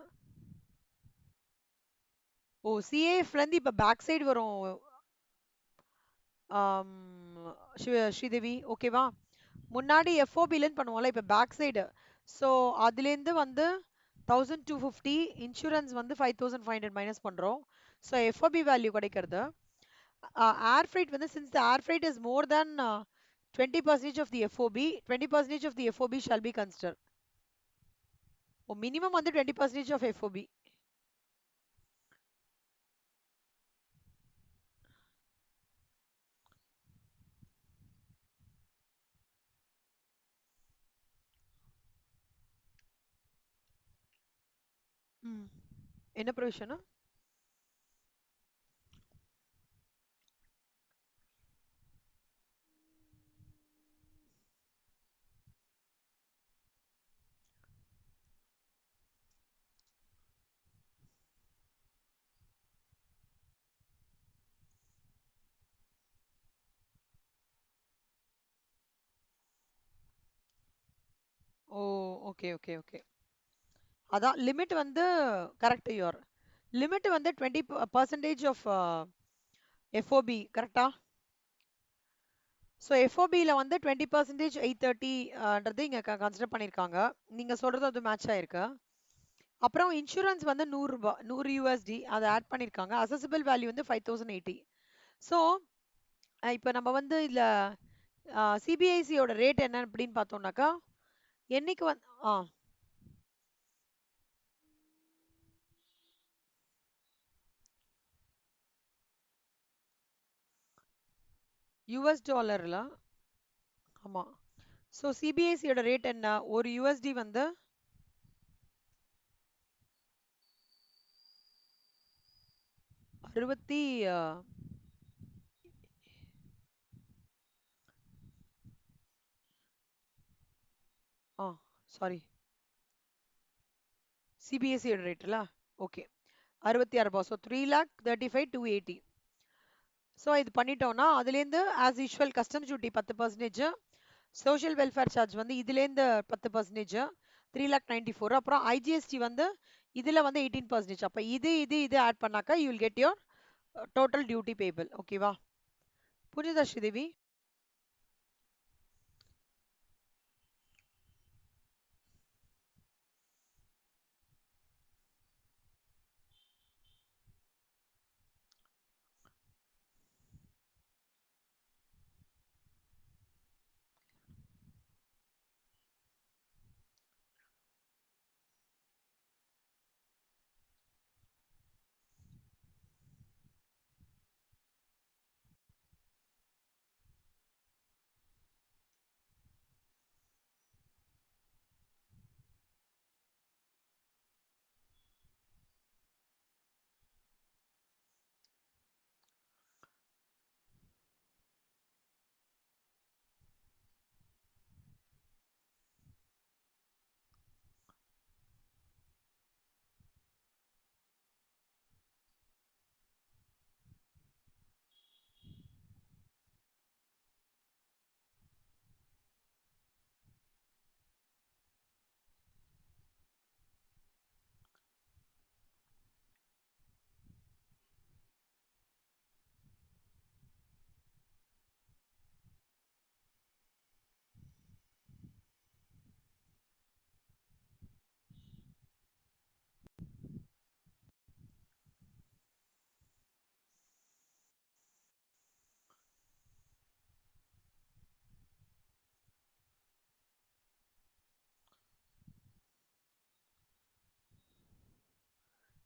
ஓ சிஏஎஃப்லேருந்து இப்போ back side வரும். ஸ்ரீதேவி ஓகேவா? முன்னாடி எஃப்ஓபிலன்னு பண்ணுவோம்ல, இப்போ பேக் சைடு. ஸோ அதுலேருந்து வந்து 1250, இன்சூரன்ஸ் வந்து 5500 மைனஸ் பண்ணுறோம். ஸோ எஃப்ஓபி வேல்யூ கிடைக்கிறது. ஏர் ஃப்ரைட் வந்து since the air freight is more than 20% of the FOB, 20% of the FOB shall be consider. Oh minimum வந்து 20% ஆஃப் எஃப்ஓபி. என்ன provision? Oh okay okay okay. அதான் limit வந்து correct. Your limit வந்து 20% of FOB கரெக்டா? So எஃப்ஓபியில் வந்து 20% 830ன்றது இங்கே consider பண்ணியிருக்காங்க. நீங்கள் சொல்கிறது அது மேட்ச் ஆயிருக்கு. அப்புறம் இன்சூரன்ஸ் வந்து 100 ரூபாய், 100 யூஎஸ்டி அதை ஆட் பண்ணியிருக்காங்க. அசசிபிள் வேல்யூ வந்து 5080. ஸோ இப்போ நம்ம வந்து இதில் சிபிஐசியோட ரேட் என்ன அப்படின்னு பார்த்தோம்னாக்கா என்னைக்கு வந்து ஆ யூஎஸ் டாலர்ல. ஆமா. ஸோ சிபிஎஸ்சியோட ரேட் என்ன? ஒரு யூஎஸ்டி வந்து 60 ஆ சாரி, சிபிஎஸ்சியோட ரேட்ல. ஓகே, 66 ரூபாய். ஸோ 3,35,280. ஸோ இது பண்ணிட்டோம்னா அதுலேருந்து as usual customs duty 10%, social welfare charge வந்து இதுலேருந்து 10%, 3,94. அப்புறம் ஐஜிஎஸ்டி வந்து இதில் வந்து 18%. அப்போ இது ஆட் பண்ணாக்கா you will get your total duty payable. ஓகேவா? புரியுதா ஸ்ரீதேவி?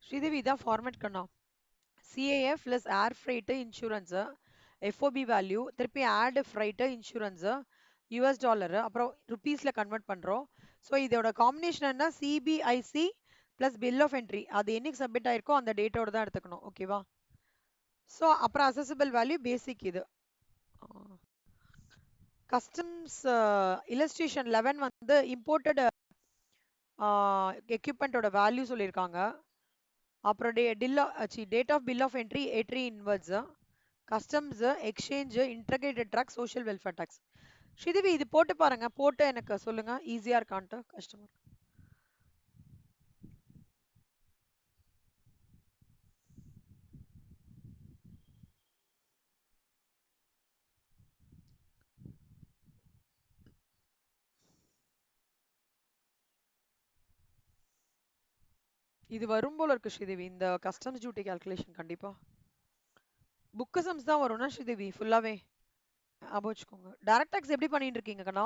ஸ்ரீதேவி இதான் ஃபார்மேட் கண்ணா. CAF plus air freight insurance, FOB value, திருப்பி add freight insurance, US dollar, அப்புறம் ருபீஸில் கன்வெர்ட் பண்ணுறோம். ஸோ இதோட காம்பினேஷன் என்ன? CBIC plus bill of entry. அது என்னைக்கு சப்மிட் ஆயிருக்கோ அந்த டேட்டோட தான் எடுத்துக்கணும். ஓகேவா? ஸோ அப்புறம் அசசபிள் வேல்யூ பேசிக் இது. கஸ்டம்ஸ் இல்லஸ்ட்ரேஷன் 11 வந்து இம்போர்ட்டட் எக்யூப்மெண்ட்டோட வேல்யூ சொல்லியிருக்காங்க. அப்புறம் date of bill of entry, entry inwards, customs, exchange, integrated track, social welfare tax. Sridevi இது போட்டு பாருங்க, போட்டு எனக்கு சொல்லுங்க ஈஸியா இருக்கான்ட்டு. கஸ்டமர் இது வரும் போல இருக்கு ஸ்ரீதேவி, இந்த கஸ்டம்ஸ் டியூட்டி கால்குலேஷன் கண்டிப்பா புக்கு சம்ஸ் தான் வரும்னா ஸ்ரீதேவி ஃபுல்லாவே. ஞாபகம் வச்சுக்கோங்க. டைரக்ட் டாக்ஸ் எப்படி பண்ணிட்டு இருக்கீங்க கண்ணா?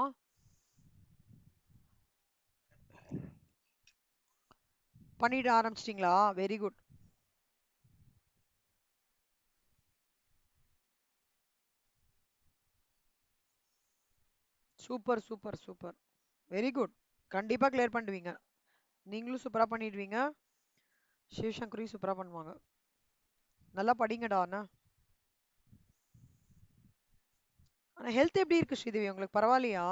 பண்ணிட ஆரம்பிச்சிட்டிங்களா? Very good. Super super super. Very good. கண்டிப்பா கிளியர் பண்ணுவீங்க. நீங்களும் சூப்பரா பண்ணிடுவீங்க. சிவசங்கரியும் சூப்பரா பண்ணுவாங்க. நல்லா படிங்கடா அண்ணா. ஆனா ஹெல்த் எப்படி இருக்கு ஸ்ரீதேவி, உங்களுக்கு பரவாயில்லையா?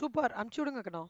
சூப்பர், அனுப்பிச்சு விடுங்க கண்ணா.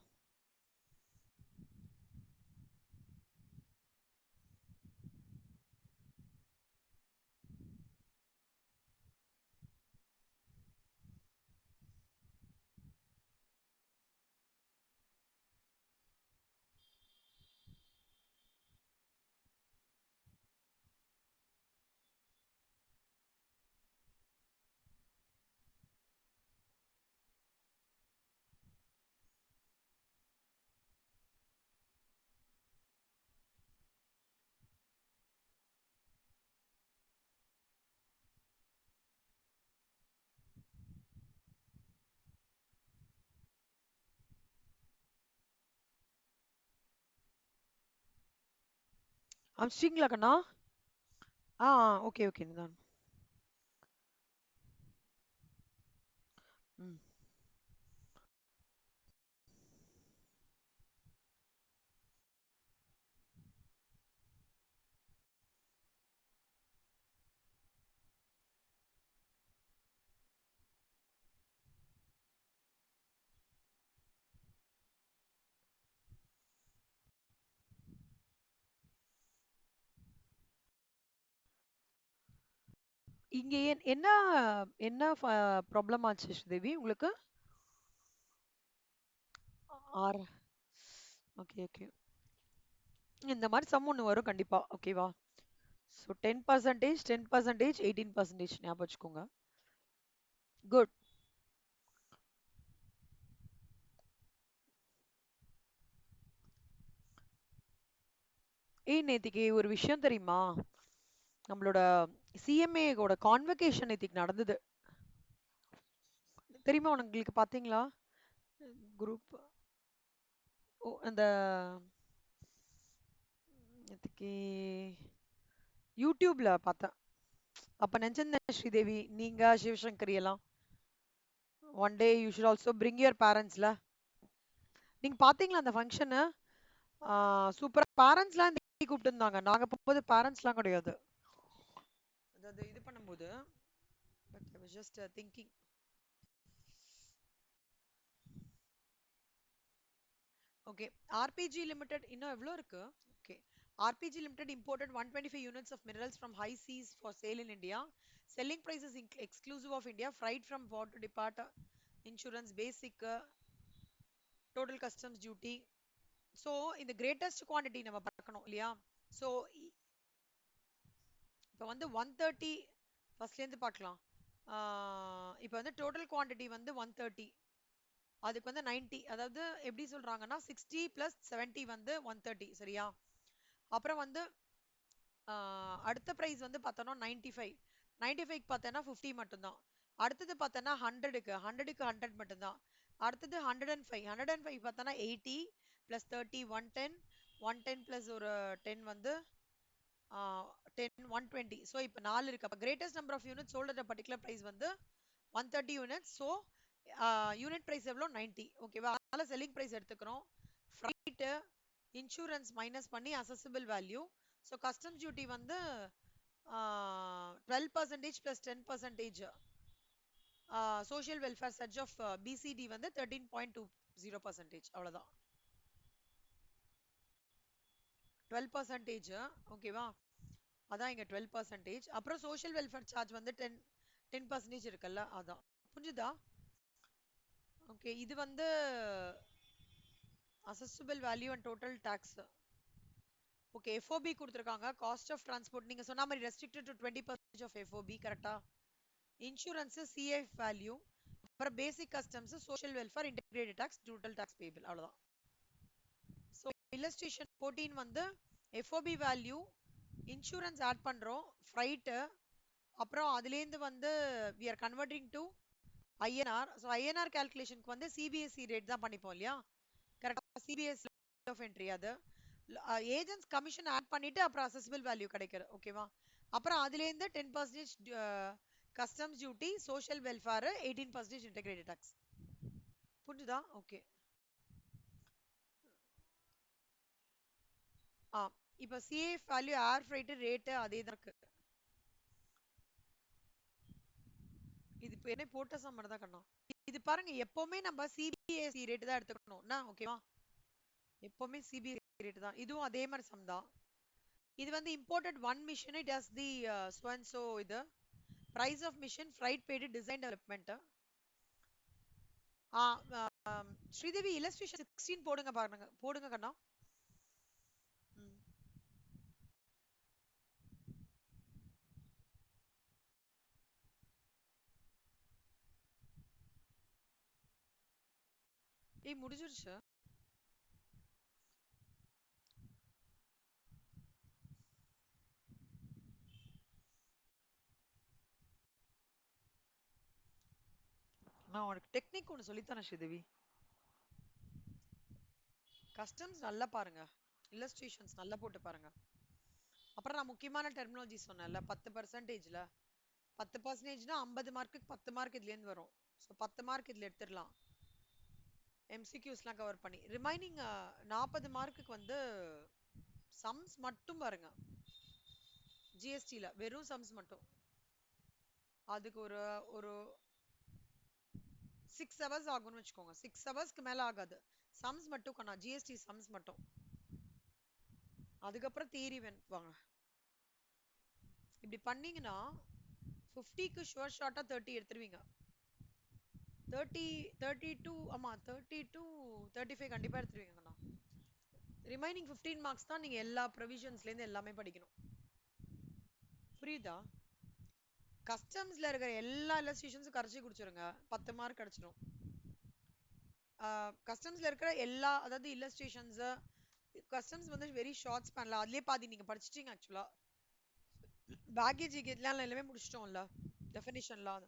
அனுப்பிச்சிட்டீங்களா கண்ணா? ஆ ஓகே ஓகே தான். ம். இங்க என்ன என்ன ப்ராப்ளம் ஆச்சு ஸ்ரீதேவி உங்களுக்கு? ஆர் ஓகே ஓகே. இந்த மாதிரி சம் ஒன்று வரும் கண்டிப்பா, ஓகேவா? ஸோ 10%, 10%, 18% ஞாபகம் வச்சுக்கோங்க. குட். ஏய், நேத்திக்கு ஒரு விஷயம் தெரியுமா? நம்மளோட சிஎம்ஏவோட கான்வெகேஷன் நேத்திக்கு நடந்தது. தெரியுமா உங்களுக்கு? பாத்தீங்களா குரூப்? ஓ, அந்த நேத்திக்கு யூடியூப்ல பார்த்தேன். அப்ப நினைச்சிருந்தேன் ஸ்ரீதேவி, நீங்க சிவசங்கரி எல்லாம் one day you should also bring your பேரண்ட்ஸ்ல. நீங்க பாத்தீங்களா அந்த ஃபங்க்ஷனு? சூப்பரா பேரண்ட்ஸ்லாம் கூப்பிட்டு இருந்தாங்க. நாங்க போகும்போது பேரண்ட்ஸ்லாம் கிடையாது. அதாவது இது பண்ணும்போது, but I was just thinking. Okay. RPG limited இன்னும் எவ்வளோ இருக்கு? Okay. RPG limited imported 125 units of minerals from high seas for sale in India. Selling price is exclusive of India. Freight from port to depart, insurance, basic, total customs duty. So இந்த greatest quantity நம்ம பார்க்கணும் இல்லையா? So இப்போ வந்து 130 ஃபர்ஸ்ட்லேருந்து பார்க்கலாம். இப்போ வந்து total quantity வந்து 130, அதுக்கு வந்து 90, அதாவது எப்படி சொல்றாங்கன்னா 60 பிளஸ் 70 வந்து 130, சரியா? அப்புறம் வந்து அடுத்த பிரைஸ் வந்து பார்த்தோம்னா 95, 95க்கு பார்த்தோன்னா 50 மட்டும்தான். அடுத்தது பார்த்தோன்னா 100க்கு 100 மட்டும்தான். அடுத்தது 105, 105 பார்த்தோன்னா 80 பிளஸ் 30 110, 110 பிளஸ் ஒரு 10 வந்து 10 120. ஸோ இப்போ 4 இருக்கு. அப்போ greatest number of unit sold at particular price வந்து 130 யூனிட்ஸ். ஸோ யூனிட் பிரைஸ் எவ்வளோ? 90, ஓகேவா? அதனால செல்லிங் பிரைஸ் எடுத்துக்கிறோம். ஃப்ரைட்டு, இன்சூரன்ஸ் மைனஸ் பண்ணி assessable value. So customs duty வந்து 12% plus 10% social welfare surge of BCD வந்து 13.20%. அவ்வளோதான். 12%, ஓகேவா? அதான் இங்க 12%. அப்புறம் சோஷியல் வெல்ஃபேர் சார்ஜ் வந்து 10% இருக்குல்ல, அதான். புரிஞ்சுதா? ஓகே. இது வந்து assessable value and total tax. Okay. FOB கொடுத்துருக்காங்க. காஸ்ட் ஆஃப் டிரான்ஸ்போர்ட் நீங்க சொன்ன மாதிரி ரெஸ்ட்ரிக்டட் டு 20% ஆஃப் எஃப்ஓபி, கரெக்டா? இன்சூரன்ஸ் சிஎஃப் வேல்யூ, அப்புறம் basic customs, social welfare, integrated tax, total tax payable, அவ்வளவுதான். ஸோ இல்லஸ்ட்ரேஷன் 14 வந்து எஃப்ஓபி வேல்யூ, இன்சூரன்ஸ் ஆட் பண்றோம், freight, அப்புறம் அதுலேருந்து வந்து we are converting to INR. So INR கால்குலேஷனுக்கு வந்து சிபிஎஸ்சி ரேட் தான் பண்ணிப்போம் இல்லையா? கரெக்டாக சிபிஎஸ்சி ஆஃப் என்ட்ரி. அது ஏஜென்ட்ஸ் கமிஷன் ஆட் பண்ணிட்டு அப்புறம் அசஸபிள் வேல்யூ கிடைக்கிறது, ஓகேவா? அப்புறம் அதுலேருந்து 10% customs duty, social welfare, 18% integrated tax. புரிஞ்சுதா? ஓகே. ஆ இப்போ CAF value, air freight rate அதே தான் இருக்கு. இது இப்போ என்ன போட்ட சம்மர் தான் கண்ணா. இது பாருங்க எப்பவுமே நம்ம சிபிஎஸ்இ ரேட் தான் எடுத்துக்கணும் ஓகேவா? எப்பவுமே சிபிஎஸ்இ ரேட் தான். இதுவும் அதே மாதிரி சம் தான். இது வந்து imported one machine it has the so இது price of machine freight paid design development. ஆ ஸ்ரீதேவி இல்லஸ்ட்ரேஷன் 16 போடுங்க பாருங்க, போடுங்க கண்ணா. ம். ஏய் முடிஞ்சிருச்சு. நான் உனக்கு டெக்னிக் ஒன்று சொல்லித்தரேன் ஸ்ரீதேவி. கஸ்டம்ஸ் நல்லா பாருங்க, இல்லஸ்ட்ரேஷன்ஸ் நல்லா போட்டு பாருங்க. அப்புறம் நான் முக்கியமான டெர்மினாலஜி சொன்னேன்ல, 10%ல 10%னா 50 மார்க்குக்கு 10 மார்க் இதுலேருந்து வரும். ஸோ 10 மார்க் இதில் எடுத்துடலாம், எம்சிக்யூஸ்லாம் கவர் பண்ணி. ரிமைனிங் 40 மார்க்குக்கு வந்து சம்ஸ் மட்டும் பாருங்க, ஜிஎஸ்டியில் வெறும் சம்ஸ் மட்டும். அதுக்கு ஒரு ஒரு 6 ஹவர்ஸ் ஆகும்னு வச்சுக்கோங்க. 6 ஹவர்ஸ்க்கு மேலே ஆகாது. சம்ஸ் மட்டும் கண்ணா, ஜிஎஸ்டி சம்ஸ் மட்டும். அதுக்கப்புறம் தியரி வாங்க. இப்படி பண்ணீங்கன்னா 50க்கு ஷுவர் ஷார்ட்டா 30 எடுத்துருவீங்க. 30 32 ஆமா 30 to 35 கண்டிப்பா எடுத்துருவீங்கண்ணா. ரிமைனிங் 15 மார்க்ஸ் தான் நீங்க எல்லா ப்ரொவிஷன்ஸ்ல இருந்து எல்லாமே படிக்கணும். புரியுதா? கஸ்டம்ஸ்ல இருக்கிற எல்லா இல்லஸ்ட்ரேஷன்ஸும் கரைச்சி குடிச்சிருங்க, 10 மார்க் கிடைச்சிடும். கஸ்டம்ஸ்ல இருக்கிற எல்லா, அதாவது இல்லஸ்ட்ரேஷன்ஸ், கஸ்டம்ஸ் வந்து வெரி ஷார்ட் ஸ்பேன்ல அதுலயே பாதி நீங்க படிச்சிட்டீங்க ஆக்சுவலா. பேக்கேஜ் இதெல்லாம் எல்லாமே முடிச்சிட்டோம்ல, டெஃபினிஷன்லாம்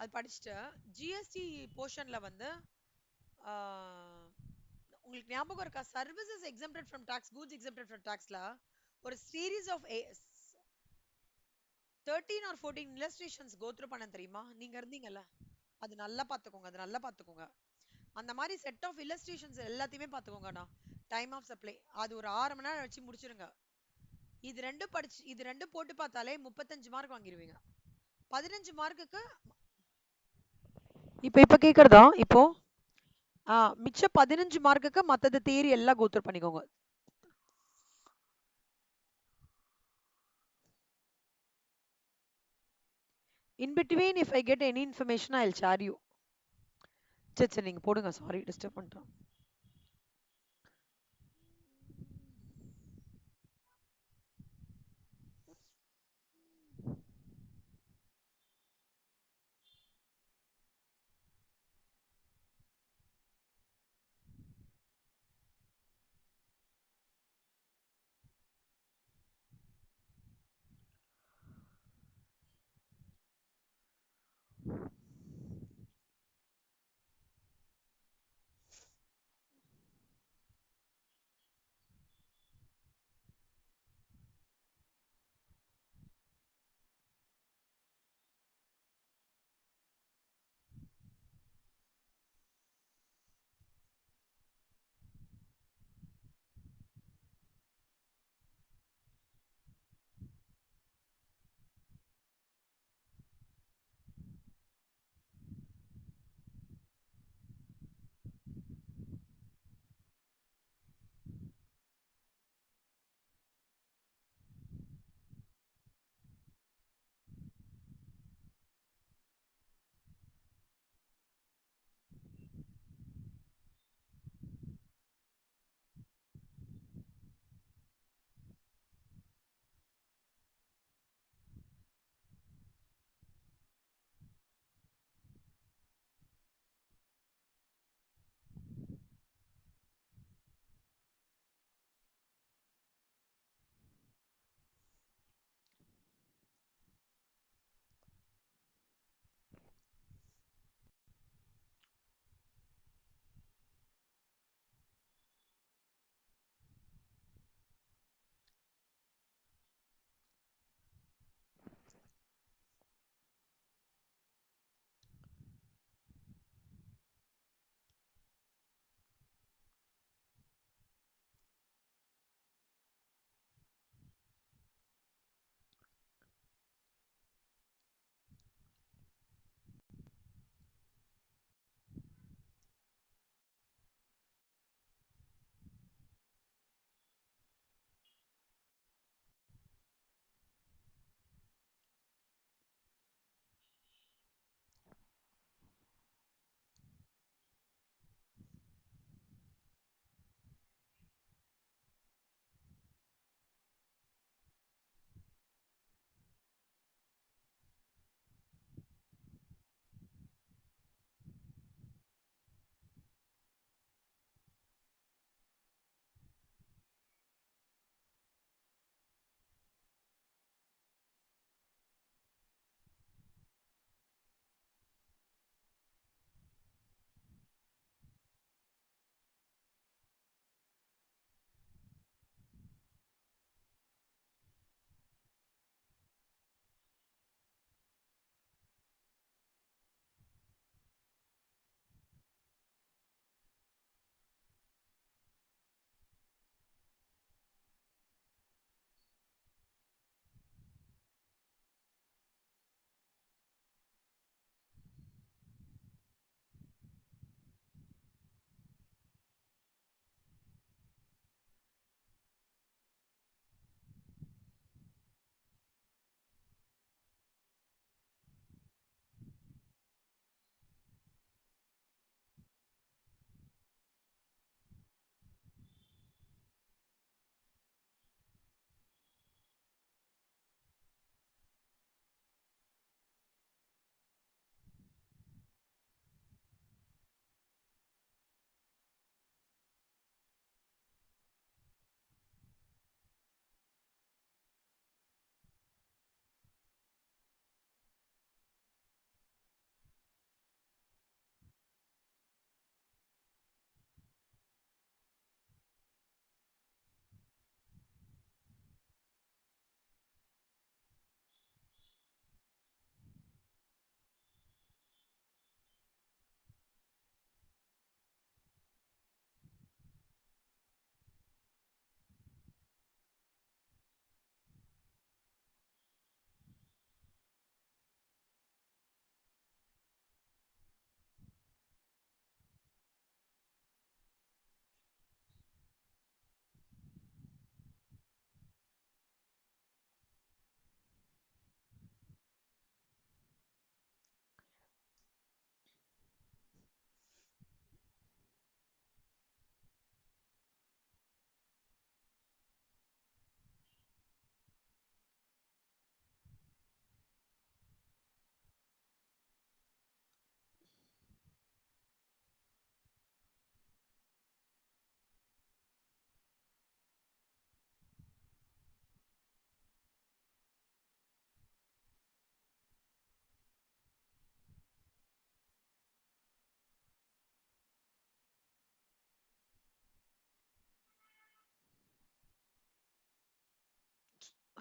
அது படிச்சுட்டு ஜிஎஸ்டி போர்ஷன்ல வந்து உங்களுக்கு ஞாபகம் இருக்கா? Services exempted from tax, goods exempted from டாக்ஸ்ல ஒரு சீரீஸ் ஆஃப் 13 or 14 இல்லஸ்ட்ரேஷன்ஸ் கோ த்ரூ பண்ண தெரியுமா? நீங்க இருந்தீங்கல்ல, அது நல்லா பாத்துக்கோங்க, அது நல்லா பாத்துக்கோங்க. அந்த மாதிரி செட் ஆஃப் இல்லஸ்ட்ரேஷன்ஸ் எல்லாத்தையுமே பாத்துக்கோங்கண்ணா. டைம் ஆஃப் சப்ளை அது ஒரு 6 மணி நேரம் வச்சு முடிச்சிருங்க. இது ரெண்டும் போட்டு பார்த்தாலே 35 மார்க் வாங்கிடுவீங்க. 15 மார்க்குக்கு இப்ப கேக்குறதா? இப்போ மிச்ச 15 மார்க்குக்கு மத்தது தியரி எல்லாம் கோத்ரூ பண்ணிக்கோங்க. In between if I get any information I'll share you. சரி நீங்க போடுங்க, சாரி டிஸ்டர்ப் பண்ணிட்டேன்.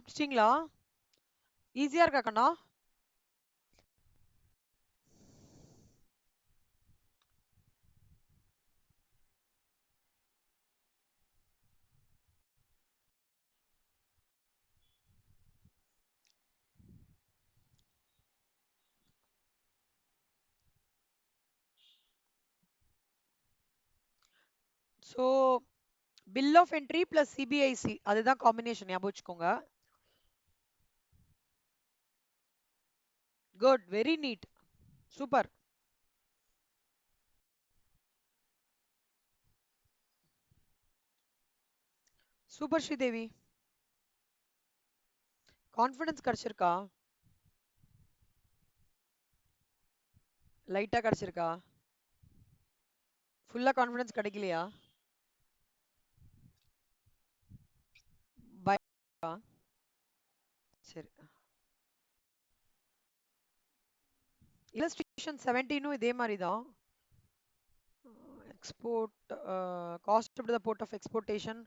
முடிச்சிட்டிங்களா? ஈஸியா இருக்கா கண்ணா? So bill of entry plus CBIC அதுதான் காம்பினேஷன், ஞாபகம் வச்சுக்கோங்க. Good, very neat, super. Super Sridevi. Confidence கிடைச்சிருக்கா? லைட்டா கிடைச்சிருக்கா? ஃபுல்லா கான்ஃபிடன்ஸ் கிடைக்கலையா? பய சரி. இல்லஸ்ட்ரேஷன் 17ம் இதே மாதிரி தான். Export cost to the port of exportation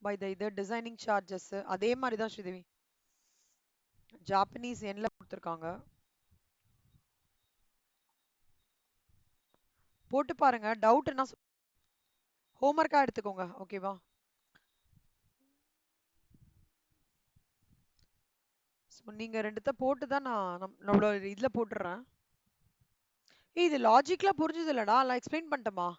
by the இது டிசைனிங் சார்ஜஸ் அதே மாதிரி தான் ஸ்ரீதேவி. ஜாப்பனீஸ் எண்ல கொடுத்துருக்காங்க, போட்டு பாருங்க. டவுட்னா ஹோம்ஒர்க்கா எடுத்துக்கோங்க, ஓகேவா? ஸோ நீங்க ரெண்டுத்த போட்டு தான் நான் நம்மளோட இதுல போட்டுடுறேன். இது லாஜிக்லாம் புரிஞ்சது இல்லடா, நான் எக்ஸ்பிளைன் பண்ணிட்டோமா?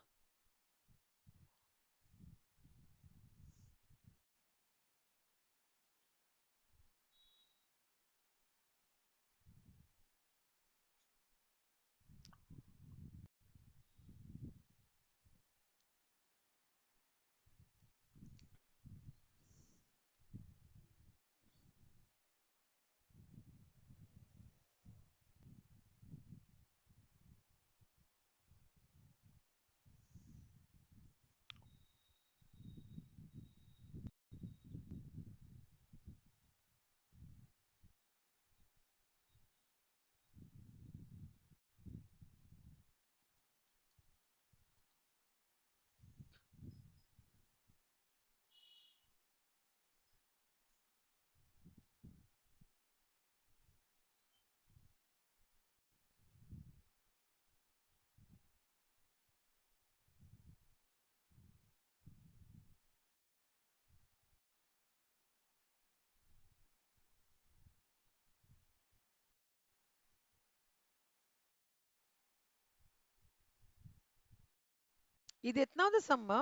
இது எத்தனாவது சம்மா?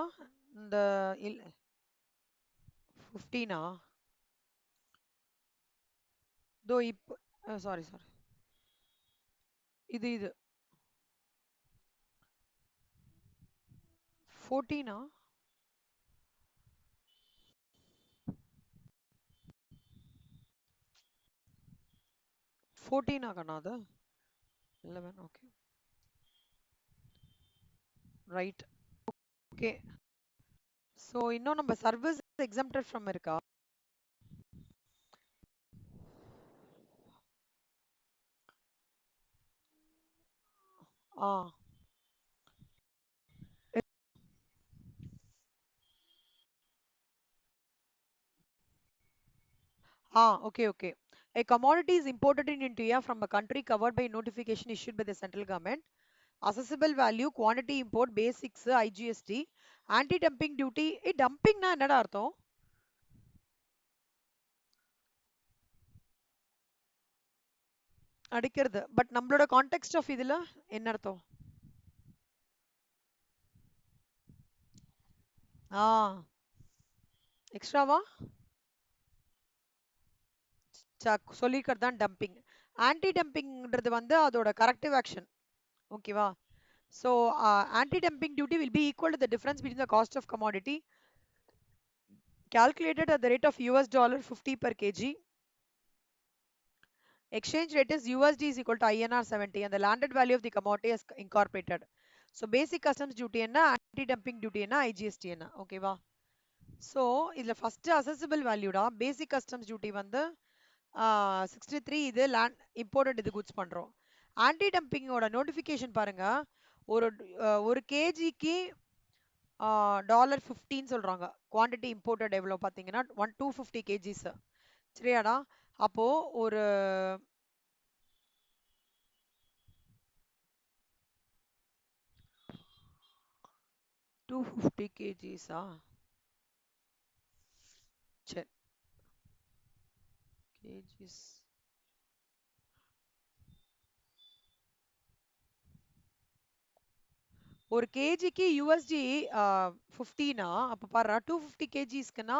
இந்த 15ஆ? தோ இப்போ சாரி சாரி, இது 14ஆ? 14ஆ கண்ணா அது? 11, ஓகே ரைட். ஓகே, ஸோ இன்னும் நம்ம சர்வீஸ் எக்ஸம்ப்டட் ஃப்ரம் இருக்கா? ஆ okay, okay. A commodity is imported in India from a country covered by notification issued by the central government. Assessable value, quantity import, basics, IGST, anti-dumping duty. Dumping na என்னடா அர்த்தம்? அடிக்கிறது. But நம்மளோட context of இதுல என்ன அர்த்தம்? ஆ எக்ஸ்ட்ராவா சொல்லிக்கிறது தான் டம்பிங். ஆன்டி டம்பிங்ன்றது வந்து அதோட கரெக்டிவ் ஆக்ஷன், ஓகேவா? So anti dumping duty will be equal to the difference between the cost of commodity calculated at the rate of $50 per kg. Exchange rate is USD is equal to INR 70 and the landed value of the commodity is incorporated. So basic customs duty என்ன, anti-dumping duty என்ன, IGST என்ன, ஓகேவா? So இதுல first அசஸபிள் வேல்யூடா. பேசிக் customs duty வந்து 63, இது land imported இது goods பண்றோம். Anti டம்பிங்கோட notification பாருங்க, ஒரு ஒரு கேஜிக்கு $15 சொல்றாங்க. குவான்டிட்டி இம்போர்ட்டட் எவ்வளோ பார்த்தீங்கன்னா 250 kgs. சரியாடா? அப்போ ஒரு 250 kgsஆ? சரி, kgs. ஒரு கேஜிக்கு யூஎஸ்டி 50னா அப்ப பாரு 250 கேஜிஸ்க்குன்னா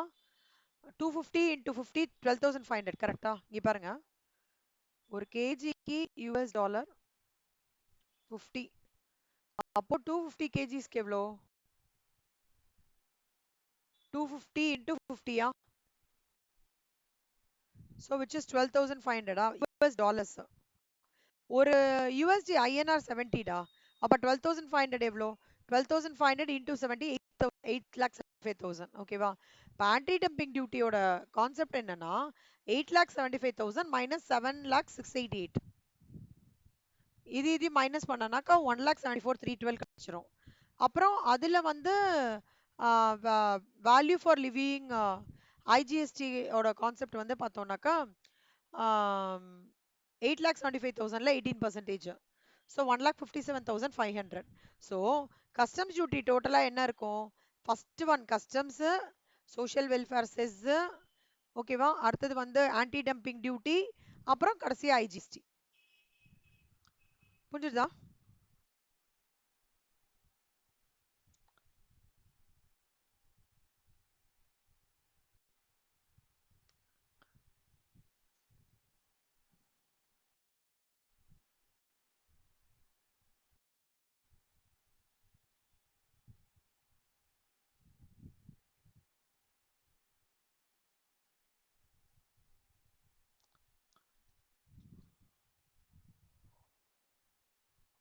250 இன்டூ 50 12,500 கரெக்டா? இங்க பாருங்க, ஒரு கேஜிக்கு யூஎஸ் டாலர் 50, அப்போ 250 கேஜிஸ்க்கு எவ்வளோ? 250 இன்டூ 50யா? So which is 12,500 US dollars. ஒரு யூஎஸ்டி ஐஎன்ஆர் 70டா, அப்ப 12,500 எவ்வளோ? 12,500 இன்டூ 70 8,75,000. ஓகேவா? இப்போ ஆன்டி டம்பிங் டியூட்டியோட கான்செப்ட் என்னன்னா 8,75,000 மைனஸ் 7,688. இது மைனஸ் பண்ணனாக்கா 1,74,312 கிடைச்சிரும். அப்புறம் அதுல வந்து வேல்யூ ஃபார் லிவிங் ஐஜிஎஸ்டி ஓட கான்செப்ட் வந்து பார்த்தோம்னாக்கா 8,75,000ல 18%. ஸோ 1,57,500. ஸோ கஸ்டம்ஸ் டியூட்டி டோட்டலா என்ன இருக்கும்? First one customs, social welfare chess, ஓகேவா? அடுத்தது வந்து ஆன்டி டம்பிங் டியூட்டி, அப்புறம் கடைசியா ஐஜிஎஸ்டி. புரிஞ்சுதா?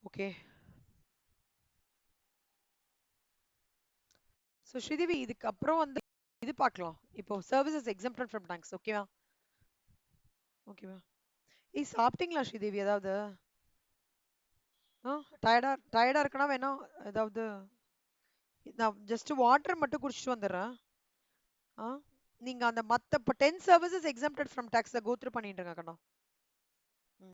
ஓகே. ஸோ ஸ்ரீதேவி, இதுக்கு அப்புறம் வந்து இது பார்க்கலாம். இப்போ சர்வீசஸ் எக்ஸம்ப்டட் ஃப்ரம் டாக்ஸ். ஓகேவா? ஓகேவா? சாப்பிட்டீங்களா ஸ்ரீதேவி ஏதாவது? டயர்டா டயர்டா இருக்குன்னா வேணா ஏதாவது, நான் ஜஸ்ட் வாட்டர் மட்டும் குடிச்சிட்டு வந்துடுறேன். ஆ நீங்க அந்த மத்த இப்போ 10 services exempted from tax go through பண்ணிட்டு இருங்க கண்ணா.